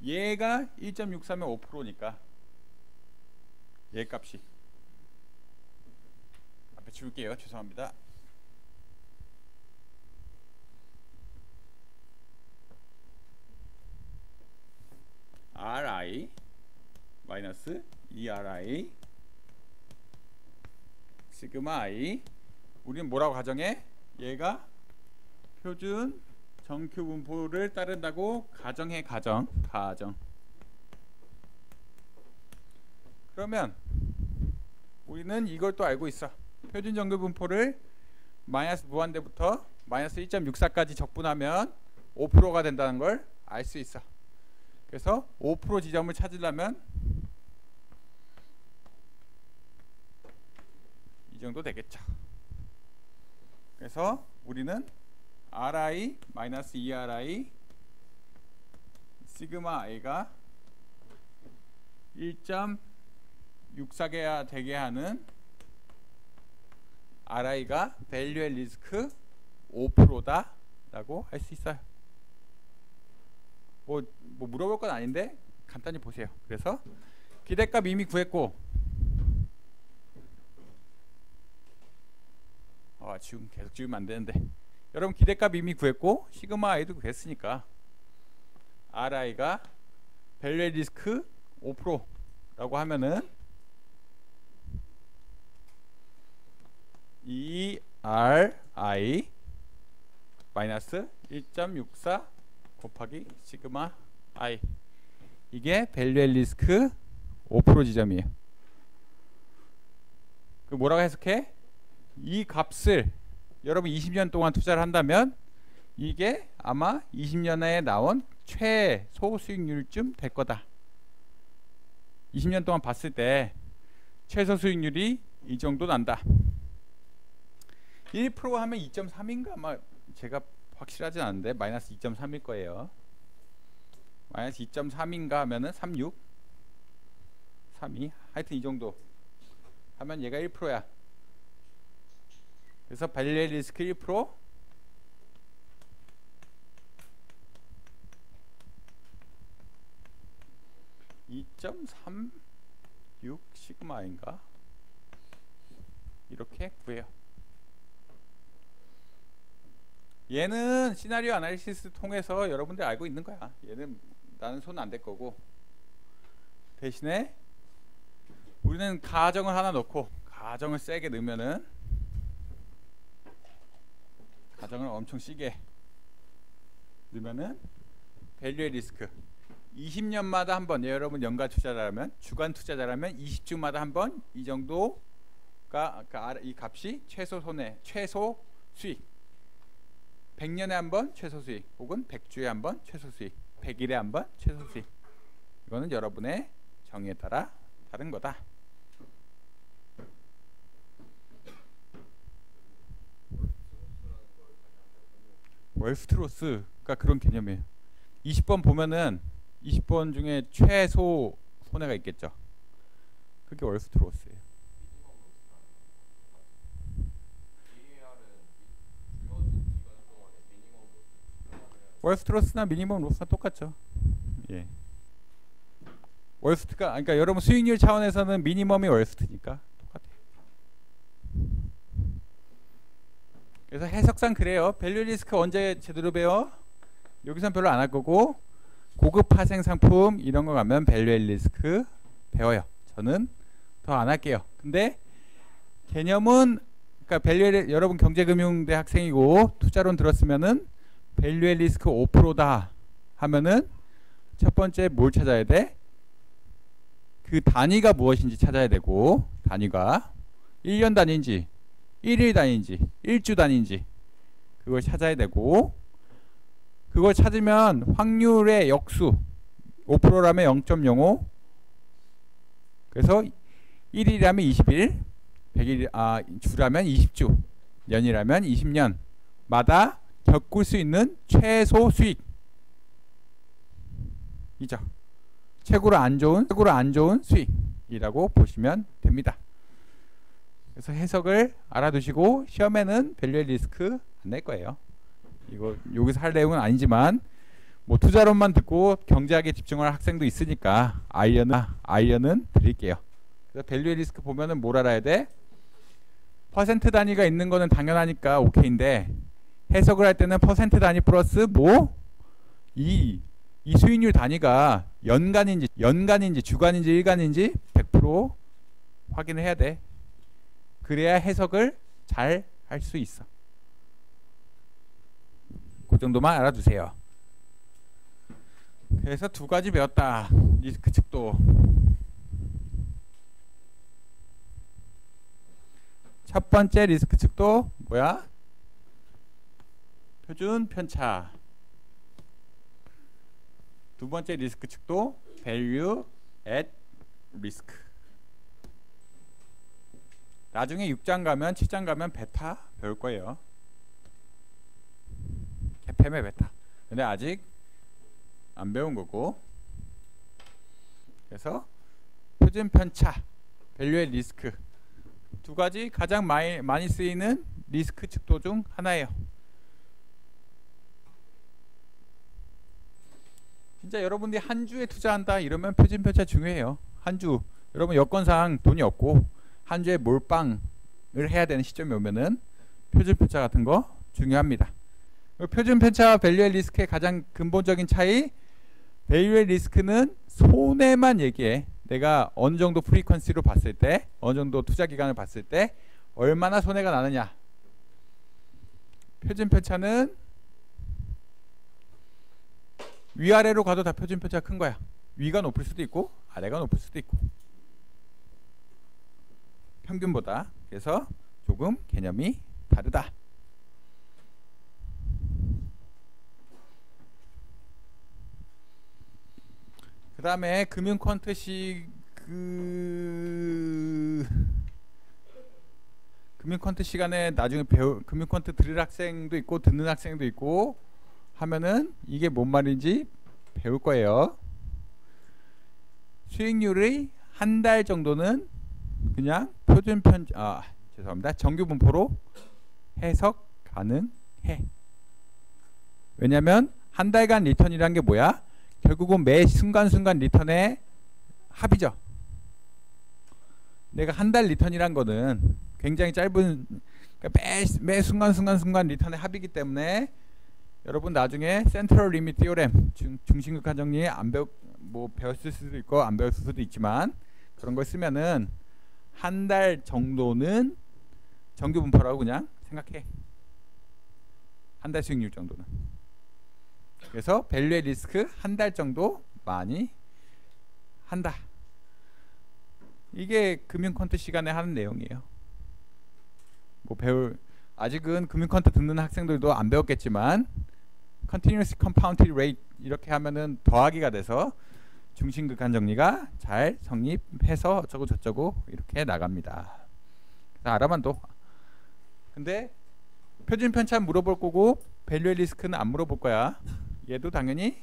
얘가 1.64면 5%니까 얘 값이 앞에 지울게요. 죄송합니다. RI 마이너스 ERI 시그마 I. 우리는 뭐라고 가정해? 얘가 표준 정규 분포를 따른다고 가정해. 가정. 그러면 우리는 이걸 또 알고 있어. 표준 정규 분포를 마이너스 무한대부터 마이너스 1.64까지 적분하면 5%가 된다는 걸 알 수 있어. 그래서 5% 지점을 찾으려면 이 정도 되겠죠. 그래서 우리는 RI 마이너스 ERI 시그마 i가 1.64개야 되게 하는 RI가 밸류의 리스크 5%다 라고 할 수 있어요. 뭐 물어볼 건 아닌데 간단히 보세요. 그래서 기대값 이미 구했고, 계속 지우면 안 되는데, 여러분 기대값 이미 구했고 시그마 i도 구했으니까 RI가 밸류의 리스크 5%라고 하면은 ERI 마이너스 1.64 곱하기 시그마 i, 이게 밸류의 리스크 5% 지점이에요. 그 뭐라고 해석해? 이 값을 여러분 20년 동안 투자를 한다면 이게 아마 20년에 나온 최소 수익률쯤 될 거다. 20년 동안 봤을 때 최소 수익률이 이 정도 난다. 1% 하면 2.3인가 아마 제가 확실하진 않은데 마이너스 2.3일 거예요. 마이너스 2.3인가 하면은 36, 32, 하여튼 이 정도 하면 얘가 1%야. 그래서 밸류의 리스크 1%, (2.36) 시그마인가 이렇게 구해요. 얘는 시나리오 아나리시스 통해서 여러분들 알고 있는 거야. 얘는 나는 손 안 댈 거고, 대신에 우리는 가정을 하나 넣고, 가정을 세게 넣으면은, 가정을 엄청 세게 넣으면은 밸류의 리스크 20년마다 한 번, 여러분 연간 투자자라면, 주간 투자자라면 20주마다 한 번 이 정도가 이 값이 최소 손해, 최소 수익. 100년에 한 번 최소 수익, 혹은 100주에 한 번 최소 수익, 100일에 한 번 최소 수익. 이거는 여러분의 정의에 따라 다른 거다. 월스트로스가 그런 개념이에요. 20번 보면은 20번 중에 최소 손해가 있겠죠. 그게 월스트로스예요. 월스트로스나 미니멈 로스나 똑같죠. 예. 월스트가, 그러니까 여러분 수익률 차원에서는 미니멈이 월스트니까 똑같아요. 그래서 해석상 그래요. 밸류 리스크 언제 제대로 배워? 여기선 별로 안 할 거고, 고급 파생 상품 이런 거 가면 밸류 리스크 배워요. 저는 더 안 할게요. 근데 개념은, 그러니까 밸류, 여러분 경제금융대 학생이고 투자론 들었으면은 밸류의 리스크 5%다 하면은 첫 번째 뭘 찾아야 돼? 그 단위가 무엇인지 찾아야 되고, 단위가 1년 단위인지 1일 단위인지 1주 단위인지 그걸 찾아야 되고, 그걸 찾으면 확률의 역수 5%라면 0.05, 그래서 1일이라면 20일, 100일, 주라면 20주, 년이라면 20년마다 겪을 수 있는 최소 수익이죠. 최고로 안 좋은 수익이라고 보시면 됩니다. 그래서 해석을 알아두시고 시험에는 밸류의 리스크 안 낼 거예요. 이거 여기서 할 내용은 아니지만 뭐 투자론만 듣고 경제학에 집중할 학생도 있으니까 아이언은 드릴게요. 그래서 밸류의 리스크 보면은 뭘 알아야 돼? 퍼센트 단위가 있는 거는 당연하니까 오케이인데, 해석을 할 때는 퍼센트 단위 플러스 이 수익률 단위가 연간인지 주간인지 일간인지 100% 확인을 해야 돼. 그래야 해석을 잘 할 수 있어. 그 정도만 알아두세요. 그래서 두 가지 배웠다. 리스크 측도. 첫 번째 리스크 측도 뭐야? 표준 편차. 두 번째 리스크 측도 value at risk. 나중에 6장 가면 7장 가면 베타 배울 거예요. 개팸의 베타. 근데 아직 안 배운 거고. 그래서 표준 편차, 밸류의 리스크 두 가지 가장 많이 쓰이는 리스크 측도 중 하나예요. 진짜 여러분들이 한 주에 투자한다 이러면 표준 편차 중요해요. 한 주 여러분 여건상 돈이 없고 한 주에 몰빵을 해야 되는 시점이 오면은 표준 편차 같은 거 중요합니다. 표준 편차와 밸류의 리스크의 가장 근본적인 차이, 밸류의 리스크는 손해만 얘기해. 내가 어느 정도 프리퀀시로 봤을 때, 어느 정도 투자 기간을 봤을 때 얼마나 손해가 나느냐. 표준 편차는 위아래로 가도 다 표준 편차가 큰 거야. 위가 높을 수도 있고 아래가 높을 수도 있고 평균보다. 그래서 조금 개념이 다르다. 그 다음에 금융 퀀트 금융 퀀트 시간에 나중에 금융 퀀트 들을 학생도 있고 듣는 학생도 있고 하면은 이게 뭔 말인지 배울 거예요. 수익률의 한 달 정도는 그냥 죄송합니다. 정규 분포로 해석 가능해. 왜냐면 한 달간 리턴이란 게 뭐야? 결국은 매 순간순간 리턴의 합이죠. 내가 한 달 리턴이란 거는 굉장히 짧은, 그러니까 매 순간 리턴의 합이기 때문에 여러분 나중에 센트럴 리미트 티오렘 중심극한 정리 배웠을 수도 있고 안 배웠을 수도 있지만 그런 걸 쓰면은 한 달 정도는 정규 분포라고 그냥 생각해. 한 달 수익률 정도는. 그래서 밸류의 리스크 한 달 정도 많이 한다. 이게 금융 퀀트 시간에 하는 내용이에요. 아직은 금융 퀀트 듣는 학생들도 안 배웠겠지만 continuous compounded rate 이렇게 하면은 더하기가 돼서 중심극한 정리가 잘 성립해서 어쩌고 저쩌고 이렇게 나갑니다. 그래서 알아만 둬. 근데 표준 편차 물어볼 거고 밸류의 리스크는 안 물어볼 거야. 얘도 당연히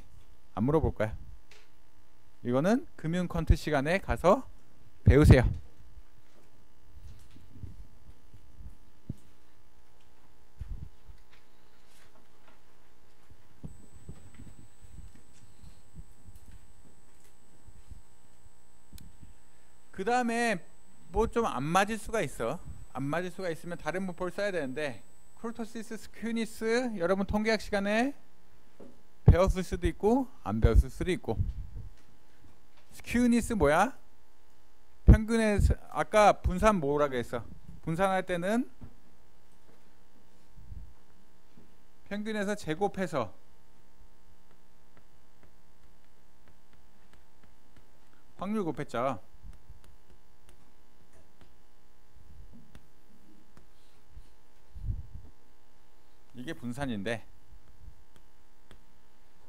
안 물어볼 거야. 이거는 금융 퀀트 시간에 가서 배우세요. 그 다음에 뭐 좀 안 맞을 수가 있어. 안 맞을 수가 있으면 다른 문법을 써야 되는데 쿠르토시스, 스큐니스 여러분 통계학 시간에 배웠을 수도 있고 안 배웠을 수도 있고. 스큐니스 뭐야? 평균의 아까 분산 뭐라 그랬어? 분산할 때는 평균에서 제곱해서 확률 곱했죠. 이게 분산인데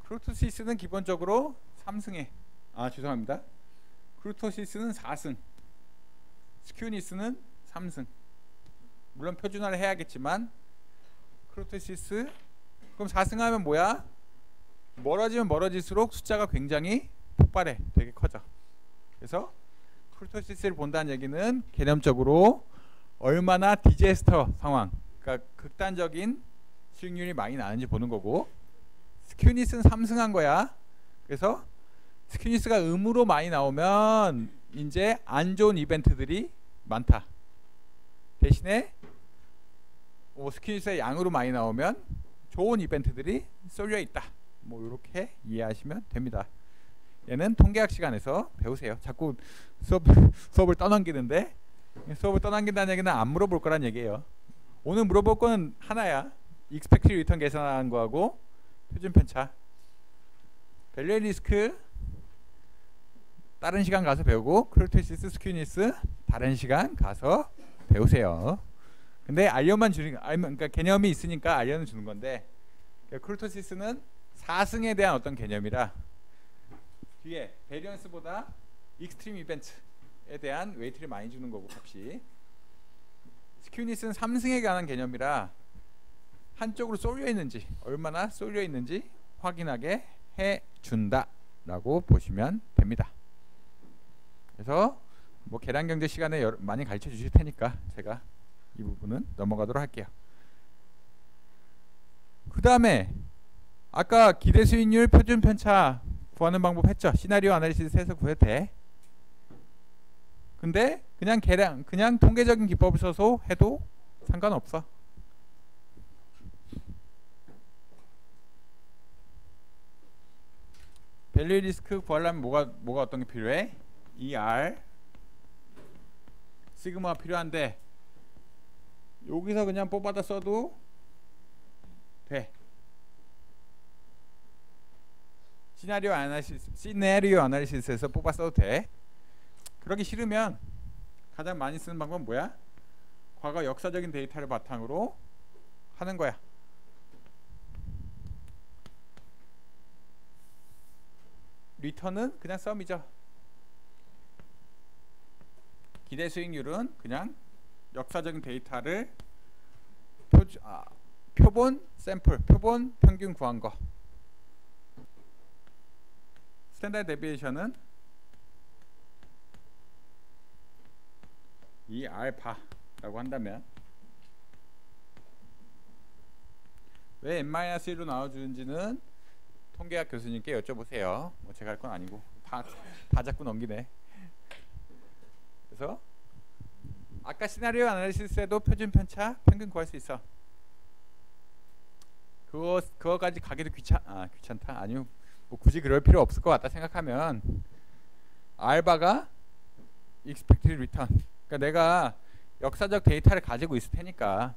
쿠르토시스는 기본적으로 3승해. 죄송합니다. 쿠르토시스는 4승, 스큐니스는 3승. 물론 표준화를 해야겠지만 쿠르토시스 그럼 4승하면 뭐야? 멀어지면 멀어질수록 숫자가 굉장히 폭발해. 되게 커져. 그래서 쿠르토시스를 본다는 얘기는 개념적으로 얼마나 디제스터 상황, 그러니까 극단적인 수익률이 많이 나는지 보는 거고, 스큐니스는 3승한 거야. 그래서 스큐니스가 음으로 많이 나오면 이제 안 좋은 이벤트들이 많다. 대신에 스큐니스의 양으로 많이 나오면 좋은 이벤트들이 쏠려 있다. 뭐 이렇게 이해하시면 됩니다. 얘는 통계학 시간에서 배우세요. 자꾸 수업을 떠넘기는데, 수업을 떠넘긴다는 얘기는 안 물어볼 거란 얘기예요. 오늘 물어볼 건 하나야. 익스펙티드 리턴 계산하는 거하고 표준 편차. 밸류의 리스크 다른 시간 가서 배우고, 쿠르토시스, 스큐니스 다른 시간 가서 배우세요. 근데 그러니까 개념이 있으니까 알려는 주는 건데, 쿠르토시스는 4승에 대한 어떤 개념이라 뒤에 베리언스보다 익스트림 이벤트에 대한 웨이트를 많이 주는 거고 값이. 스큐니스는 3승에 관한 개념이라 한쪽으로 쏠려 있는지 얼마나 쏠려 있는지 확인하게 해 준다라고 보시면 됩니다. 그래서 뭐 계량 경제 시간에 많이 가르쳐 주실 테니까 제가 이 부분은 넘어가도록 할게요. 그 다음에 아까 기대 수익률 표준 편차 구하는 방법 했죠. 시나리오 아나리시스에서 구해도 돼. 근데 그냥 계량, 그냥 통계적인 기법을 써서 해도 상관없어. 밸류 리스크 구하려면 뭐가 어떤 게 필요해? ER 시그마가 필요한데 여기서 그냥 뽑아다 써도 돼. 시나리오 아나리시스에서 뽑아 써도 돼. 그러기 싫으면 가장 많이 쓰는 방법은 뭐야? 과거 역사적인 데이터를 바탕으로 하는 거야. 리턴은 그냥 썸이죠. 기대 수익률은 그냥 역사적인 데이터를 표본 샘플, 표본 평균 구한 거. 스탠다드 데비에이션은 이 알파라고 한다면 왜 n-1로 나와주는지는 통계학 교수님께 여쭤보세요. 뭐 제가 할 건 아니고 다 자꾸 넘기네. 그래서 아까 시나리오 아나리시스에도 표준 편차 평균 구할 수 있어. 그거까지 가기도 귀찮다. 아니요. 뭐 굳이 그럴 필요 없을 것 같다 생각하면 알바가 expected return. 그러니까 내가 역사적 데이터를 가지고 있을 테니까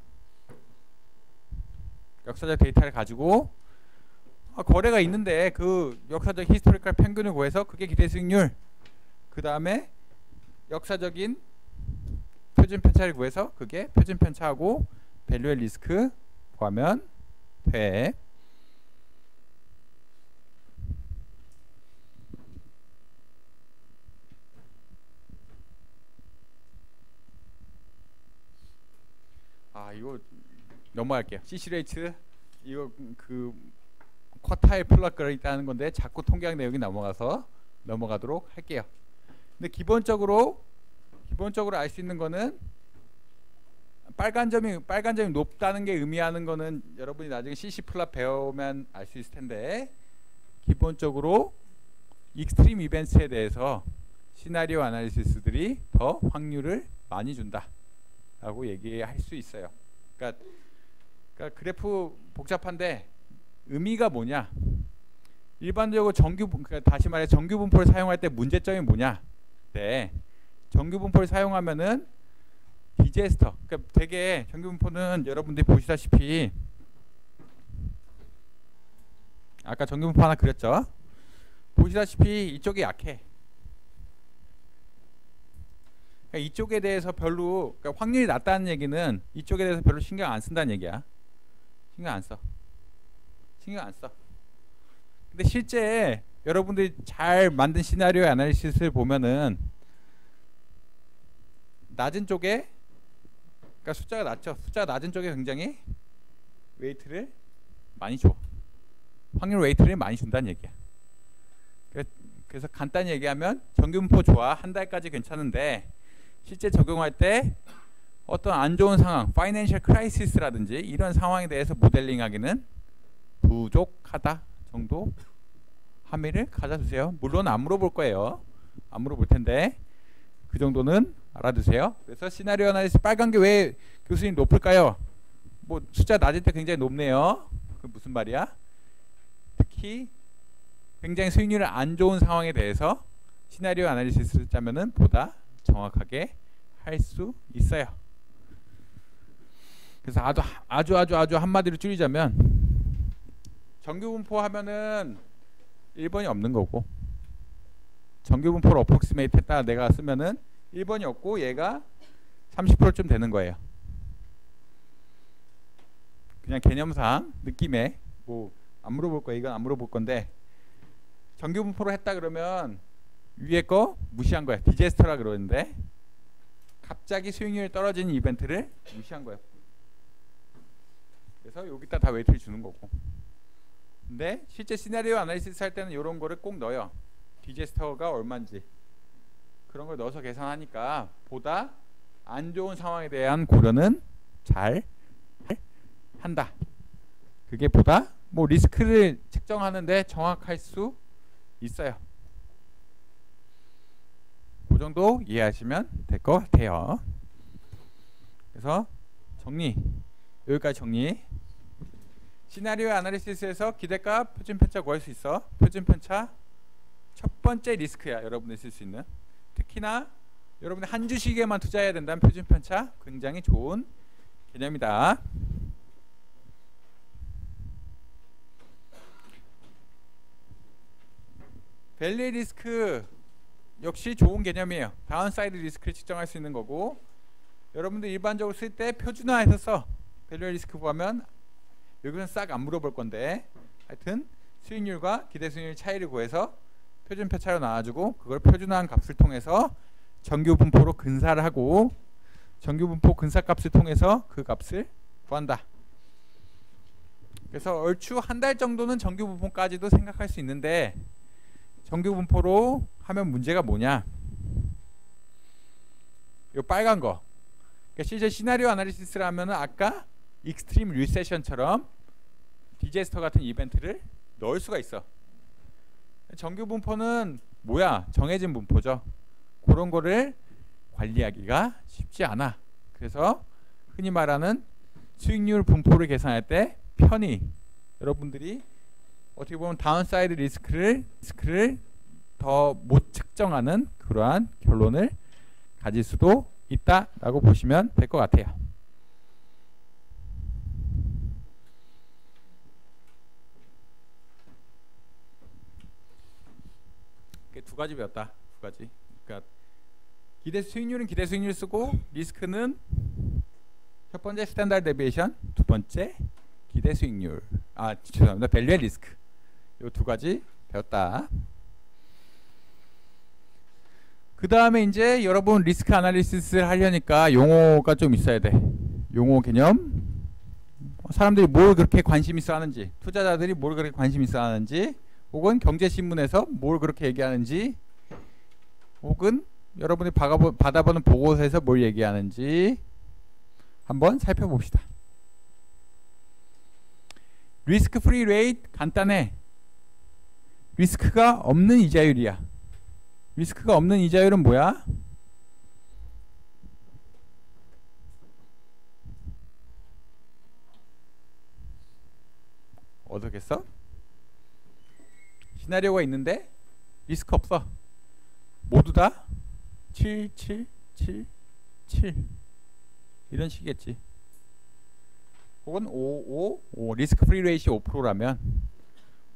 역사적 데이터를 가지고 거래가 있는데 그 역사적 히스토리컬 평균을 구해서 그게 기대 수익률, 그 다음에 역사적인 표준 편차를 구해서 그게 표준 편차하고 밸류 앤 리스크 구하면 돼. 이거 넘어갈게요. CC 레이트 이거 그 쿼타일 플러그가 있다는 건데 자꾸 통계학 내용이 넘어가도록 할게요. 근데 기본적으로 알 수 있는 거는 빨간 점이 높다는 게 의미하는 거는 여러분이 나중에 CC 플랍 배우면 알 수 있을 텐데 기본적으로 익스트림 이벤트에 대해서 시나리오 아나리시스들이 더 확률을 많이 준다 라고 얘기할 수 있어요. 그러니까 그래프 복잡한데 의미가 뭐냐? 일반적으로 그러니까 다시 말해 정규 분포를 사용할 때 문제점이 뭐냐? 네, 정규 분포를 사용하면은 디제스터. 그러니까 되게 정규 분포는 여러분들이 보시다시피 아까 정규 분포 하나 그렸죠? 보시다시피 이쪽이 약해. 그러니까 이쪽에 대해서 별로 그러니까 확률이 낮다는 얘기는 이쪽에 대해서 별로 신경 안 쓴다는 얘기야. 신경 안 써. 근데 실제 여러분들이 잘 만든 시나리오 애널리시스를 보면은 낮은 쪽에 그러니까 숫자가 낮죠. 숫자가 낮은 쪽에 굉장히 웨이트를 많이 줘. 확률 웨이트를 많이 준다는 얘기야. 그래서 간단히 얘기하면 정규분포 좋아. 한 달까지 괜찮은데 실제 적용할 때 어떤 안 좋은 상황, 파이낸셜 크라이시스라든지 이런 상황에 대해서 모델링하기는 부족하다 정도 함의를 가져주세요. 물론 안 물어볼 거예요. 안 물어볼 텐데 그 정도는 알아두세요. 그래서 시나리오 아나리시스 빨간 게 왜 교수님 높을까요? 뭐 숫자 낮을 때 굉장히 높네요. 그 무슨 말이야? 특히 굉장히 수익률이 안 좋은 상황에 대해서 시나리오 아나리시스를 짜면은 보다 정확하게 할 수 있어요. 그래서 아주 한마디로 줄이자면 정규 분포 하면은 1번이 없는 거고 정규 분포를 어프록시메이트 했다 내가 쓰면은 1번이 없고 얘가 30%쯤 되는 거예요. 그냥 개념상 느낌에 뭐 안 물어볼 거예요. 이건 안 물어볼 건데 정규 분포로 했다 그러면 위에 거 무시한 거야. 디제스터라 그러는데 갑자기 수익률이 떨어지는 이벤트를 무시한 거야. 그래서 여기다 다 웨이트를 주는 거고. 근데 실제 시나리오 아나리시스 할 때는 이런 거를 꼭 넣어요. 디제스터가 얼마인지 그런 걸 넣어서 계산하니까 보다 안 좋은 상황에 대한 고려는 잘 한다. 그게 보다 뭐 리스크를 측정하는데 정확할 수 있어요. 그 정도 이해하시면 될 것 같아요. 그래서 정리, 여기까지 정리. 시나리오 아나리시스에서 기대값, 표준편차 구할 수 있어. 표준편차 첫 번째 리스크야. 여러분들 쓸 수 있는. 특히나 여러분들 한 주식에만 투자해야 된다면 표준편차 굉장히 좋은 개념이다. 밸류 리스크 역시 좋은 개념이에요. 다운사이드 리스크를 측정할 수 있는 거고, 여러분들 일반적으로 쓸 때 표준화해서 써. 밸류 리스크 구하면 여기서는 싹 안 물어볼 건데, 하여튼 수익률과 기대 수익률 차이를 구해서 표준편차로 나와주고, 그걸 표준화한 값을 통해서 정규 분포로 근사를 하고, 정규 분포 근사 값을 통해서 그 값을 구한다. 그래서 얼추 한 달 정도는 정규 분포까지도 생각할 수 있는데, 정규 분포로 하면 문제가 뭐냐? 이 빨간 거. 그러니까 실제 시나리오 아나리시스를 하면은 아까 익스트림 리세션처럼 디제스터 같은 이벤트를 넣을 수가 있어. 정규 분포는 뭐야? 정해진 분포죠. 그런 거를 관리하기가 쉽지 않아. 그래서 흔히 말하는 수익률 분포를 계산할 때 편히 여러분들이 어떻게 보면 다운사이드 리스크를 더 못 측정하는 그러한 결론을 가질 수도 있다라고 보시면 될 것 같아요. 두 가지 배웠다. 두 가지. 그러니까 기대 수익률은 기대 수익률 쓰고, 리스크는 첫 번째 스탠다드 데비에이션, 두 번째 기대 수익률. 죄송합니다. 밸류 앤 리스크. 이 두 가지 배웠다. 그 다음에 이제 여러분 리스크 아나리시스를 하려니까 용어가 좀 있어야 돼. 용어 개념. 사람들이 뭘 그렇게 관심 있어 하는지, 투자자들이 뭘 그렇게 관심 있어 하는지, 혹은 경제신문에서 뭘 그렇게 얘기하는지, 혹은 여러분이 받아보는 보고서에서 뭘 얘기하는지 한번 살펴봅시다. 리스크 프리 레이트 간단해. 리스크가 없는 이자율이야. 리스크가 없는 이자율은 뭐야? 어떻겠어? 시나리오가 있는데 리스크 없어. 모두 다 7, 7, 7, 7 이런 식이겠지. 혹은 5, 5, 5 리스크 프리 레이시 5%라면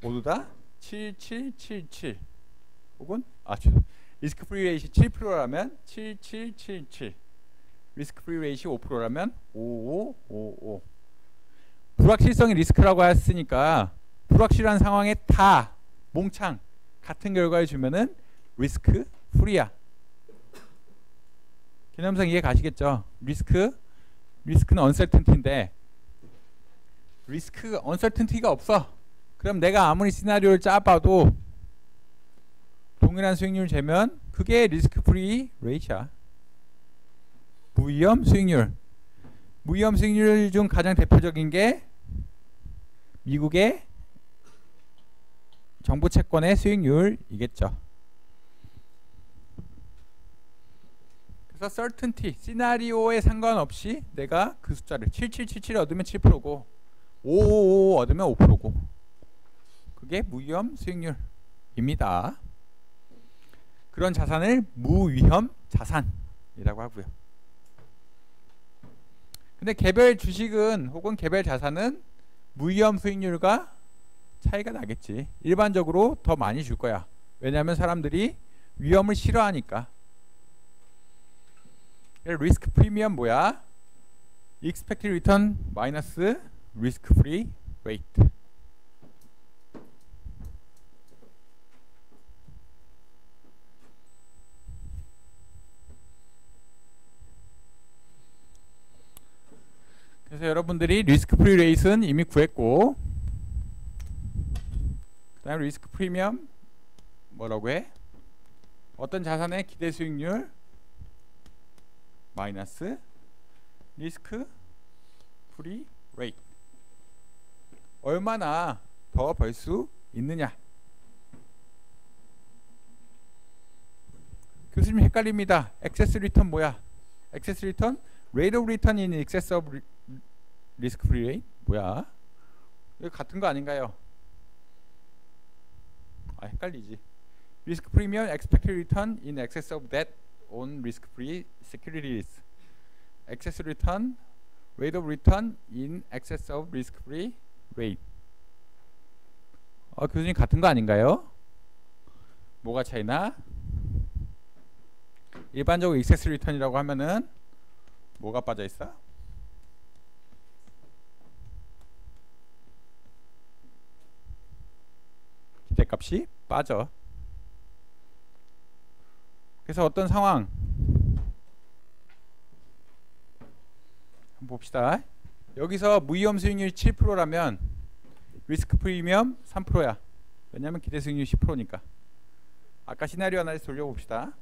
모두 다 7, 7, 7, 7 혹은 리스크 프리 레이시 7%라면 7, 7, 7, 7 리스크 프리 레이시 5%라면 5, 5, 5, 5 불확실성이 리스크라고 했으니까 불확실한 상황에 다 몽창 같은 결과를 주면은 리스크 프리야. 개념상 이해 가시겠죠? 리스크는 언설튼티인데 리스크 언설튼티가 없어. 그럼 내가 아무리 시나리오를 짜봐도 동일한 수익률 재면 그게 리스크 프리 레이트야. 무위험 수익률. 무위험 수익률 중 가장 대표적인 게 미국의 정부 채권의 수익률이겠죠. 그래서 certainty, 시나리오에 상관없이 내가 그 숫자를 7777 얻으면 7%고 555 얻으면 5%고 그게 무위험 수익률입니다. 그런 자산을 무위험 자산이라고 하고요. 근데 개별 주식은 혹은 개별 자산은 무위험 수익률과 차이가 나겠지. 일반적으로 더 많이 줄 거야. 왜냐하면 사람들이 위험을 싫어하니까. 리스크 프리미엄 뭐야? expected return 마이너스 risk free rate. 그래서 여러분들이 리스크 프리 레이트는 이미 구했고, 그 다음에 리스크 프리미엄 뭐라고 해? 어떤 자산의 기대 수익률 마이너스 리스크 프리 레이트, 얼마나 더 벌 수 있느냐. 교수님 헷갈립니다. 액세스 리턴 뭐야? 액세스 리턴? rate of return in excess of risk free rate? 뭐야? 이거 같은 거 아닌가요? 아, 헷갈리지. risk premium expected return in excess of that on risk free securities. excess return, rate of return in excess of risk free rate. 교수님 같은 거 아닌가요? 뭐가 차이나? 일반적으로 excess return이라고 하면은 뭐가 빠져 있어? 기대값이 빠져. 그래서 어떤 상황 한번 봅시다. 여기서 무위험 수익률이 7%라면 리스크 프리미엄 3%야. 왜냐면 기대 수익률이 10%니까. 아까 시나리오 아나리시스 돌려봅시다.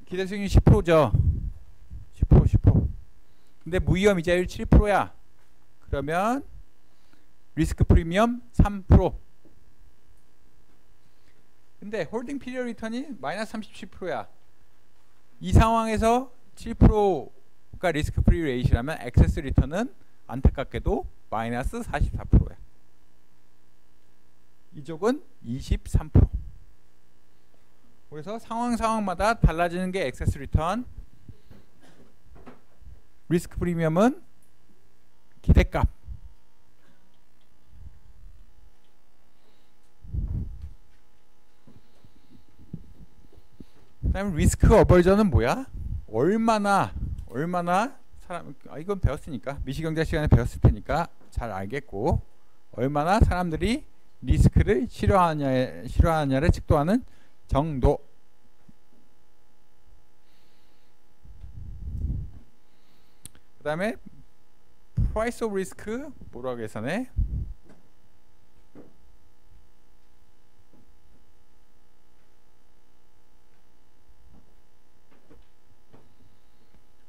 기대 수익률 10%죠. 10%. 근데 무위험 이자율 7%야. 그러면 리스크 프리미엄 3%. 근데 홀딩 피리어드 리턴이 마이너스 37%야. 이 상황에서 7%가 리스크 프리 레이시라면 액세스 리턴은 안타깝게도 마이너스 44%야. 이쪽은 23%. 그래서 상황마다 달라지는 게 액세스 리턴. 리스크 프리미엄은 기대값. 그다음에 리스크 어벌전은 뭐야? 얼마나 사람, 이건 배웠으니까, 미시경제 시간에 배웠을 테니까 잘 알겠고, 얼마나 사람들이 리스크를 싫어하냐를 측도하는 정도. 그 다음에 price of risk 뭐라고 계산해?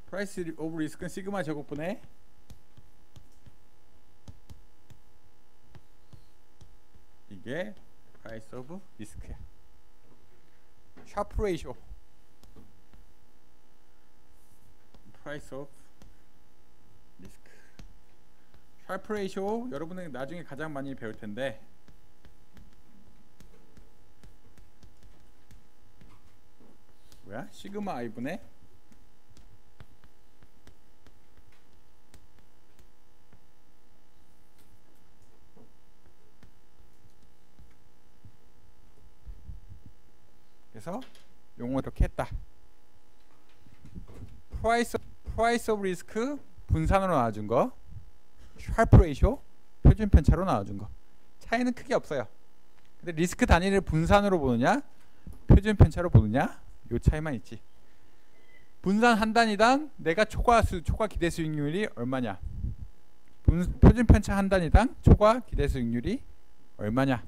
price of risk는 시그마 제곱분의 이게 price of risk야. 샤프 레이쇼, price of risk. 샤프 레이쇼 여러분은 나중에 가장 많이 배울 텐데, 뭐야? 시그마 i분의 그래서 용어 이렇게 했다. price of risk 분산으로 나눠준 거, 샤프 레이쇼 표준 편차로 나눠준 거. 차이는 크게 없어요. 근데 리스크 단위를 분산으로 보느냐 표준 편차로 보느냐, 요 차이만 있지. 분산 한 단위당 내가 초과 기대 수익률이 얼마냐, 표준 편차 한 단위당 초과 기대 수익률이 얼마냐.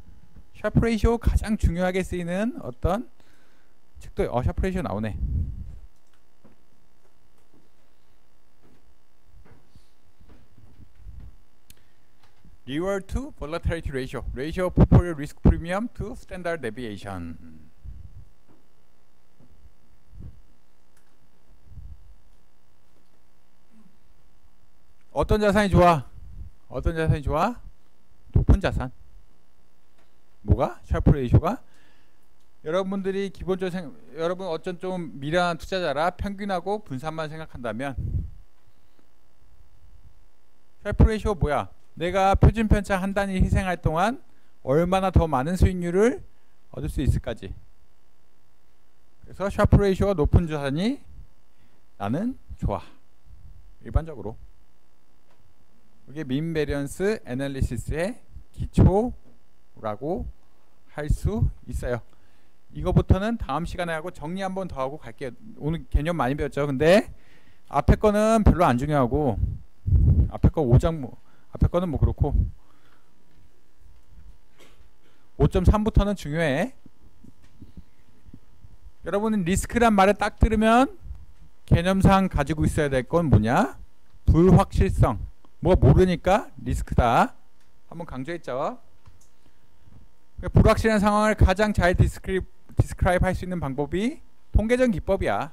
샤프 레이쇼 가장 중요하게 쓰이는 어떤 측도. 샤프 레이쇼 나오네. Reward to volatility ratio, ratio of portfolio risk premium to standard deviation. 어떤 자산이 좋아? 높은 자산. 뭐가? 샤프 레이쇼가? 여러분들이 기본적으로 여러분 어쩐 좀 미련한 투자자라 평균하고 분산만 생각한다면, 샤프 레이쇼 뭐야? 내가 표준 편차 한 단위 희생할 동안 얼마나 더 많은 수익률을 얻을 수 있을까지. 그래서 샤프 레이쇼가 높은 자산이 나는 좋아. 일반적으로 이게 민 베리언스 애널리시스의 기초라고 할 수 있어요. 이거부터는 다음 시간에 하고 정리 한번 더 하고 갈게요. 오늘 개념 많이 배웠죠. 근데 앞에 거는 별로 안 중요하고 앞에 거 5장 앞에 거는 뭐 그렇고 5.3부터는 중요해. 여러분은 리스크란 말을 딱 들으면 개념상 가지고 있어야 될 건 뭐냐? 불확실성. 뭐가 모르니까 리스크다. 한번 강조했죠. 불확실한 상황을 가장 잘 디스크라이브 할 수 있는 방법이 통계적 기법이야.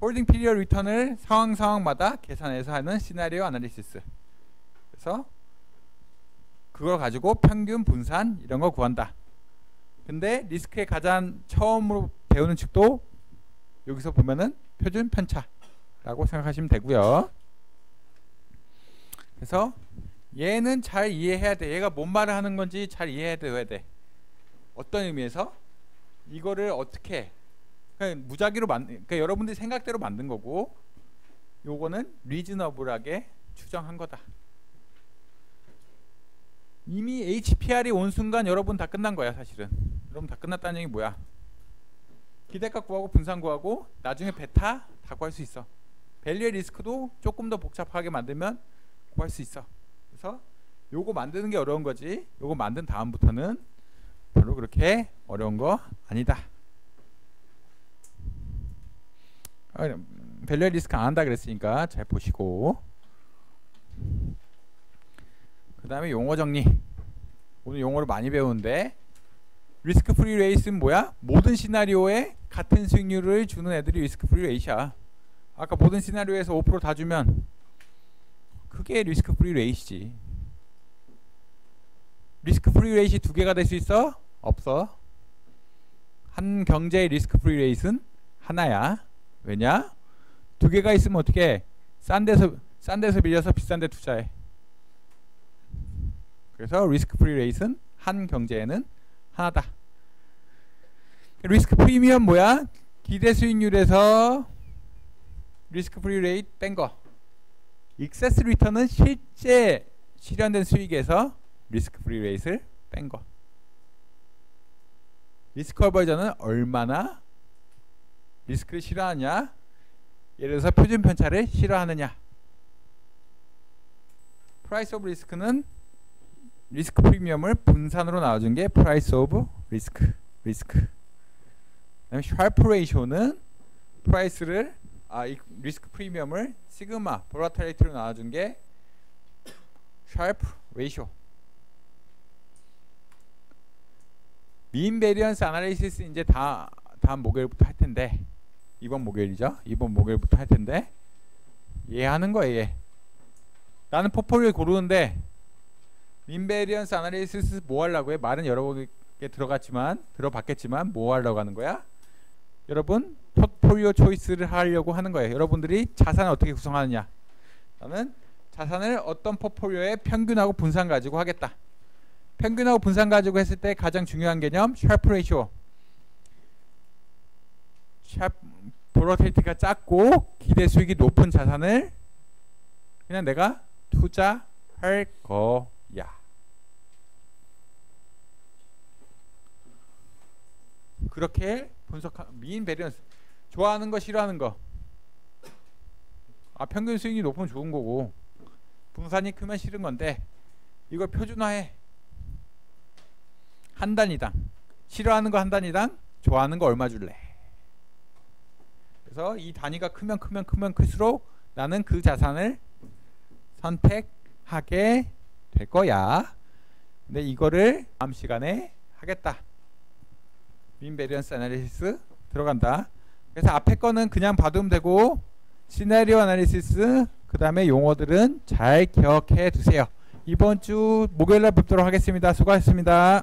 홀딩 피리어드 리턴을 상황마다 계산해서 하는 시나리오 아날리시스. 그래서 그걸 가지고 평균 분산 이런 거 구한다. 근데 리스크의 가장 처음으로 배우는 측도 여기서 보면은 표준 편차라고 생각하시면 되고요. 그래서 얘는 잘 이해해야 돼. 얘가 뭔 말을 하는 건지 잘 이해해야 돼. 어떤 의미에서 이거를 어떻게 그냥 무작위로 그러니까 여러분들이 생각대로 만든 거고, 요거는 리즈너블하게 추정한 거다. 이미 HPR이 온 순간 여러분 다 끝난 거야. 사실은 여러분 다 끝났다는 얘기 뭐야? 기대값 구하고 분산 구하고 나중에 베타 다 구할 수 있어. 밸류의 리스크도 조금 더 복잡하게 만들면 구할 수 있어. 그래서 요거 만드는 게 어려운 거지, 요거 만든 다음부터는 별로 그렇게 어려운 거 아니다. 밸류의 리스크 안 한다 그랬으니까 잘 보시고, 그 다음에 용어 정리. 오늘 용어를 많이 배우는데, 리스크 프리 레이스는 뭐야? 모든 시나리오에 같은 수익률을 주는 애들이 리스크 프리 레이스야. 아까 모든 시나리오에서 5% 다 주면 그게 리스크 프리 레이스지. 리스크 프리 레이스 두 개가 될 수 있어? 없어. 한 경제의 리스크 프리 레이스는 하나야. 왜냐? 두 개가 있으면 어떻게? 싼 데서 빌려서 비싼 데 투자해. 그래서 리스크 프리 레이스는 한 경제에는 하나다. 리스크 프리미엄 뭐야? 기대 수익률에서 리스크 프리 레이트 뺀 거. 익세스 리턴은 실제 실현된 수익에서 리스크 프리 레이트를 뺀 거. 리스크 어버전은 얼마나 리스크를 싫어하냐? 예를 들어서 표준 편차를 싫어하느냐? 프라이스 오브 리스크는 리스크 프리미엄을 분산으로 나눠준 게 프라이스 오브 리스크. 그다음에 샤프 레이쇼는 프라이스를 리스크 프리미엄을 시그마 볼라틸리티로 나눠준 게 샤프 레이쇼. 민 베리언스 아날리시스 이제 다음 목요일부터 할 텐데, 이번 목요일이죠. 이번 목요일부터 할 텐데, 얘 하는 거예요. 얘. 나는 포폴리오 고르는데 민 베리언스 아날리시스 뭐 하려고 해? 말은 여러 개 들어봤겠지만 뭐 하려고 하는 거야? 여러분 포트폴리오 초이스를 하려고 하는 거예요. 여러분들이 자산을 어떻게 구성하느냐. 나는 자산을 어떤 포트폴리오에 평균하고 분산 가지고 하겠다. 평균하고 분산 가지고 했을 때 가장 중요한 개념 샤프 레이쇼. 볼러틸리티가 작고 기대 수익이 높은 자산을 그냥 내가 투자할 거야. 그렇게 민 베리언스. 좋아하는 거 싫어하는 거. 평균 수익이 높으면 좋은 거고 분산이 크면 싫은 건데, 이걸 표준화해. 한 단위당. 싫어하는 거 한 단위당, 좋아하는 거 얼마 줄래. 그래서 이 단위가 크면 클수록 나는 그 자산을 선택하게 될 거야. 근데 이거를 다음 시간에 하겠다. 민 베리언스 애널리시스 들어간다. 그래서 앞에 거는 그냥 봐두면 되고, 시나리오 애널리시스 그 다음에 용어들은 잘 기억해 두세요. 이번 주 목요일날 뵙도록 하겠습니다. 수고하셨습니다.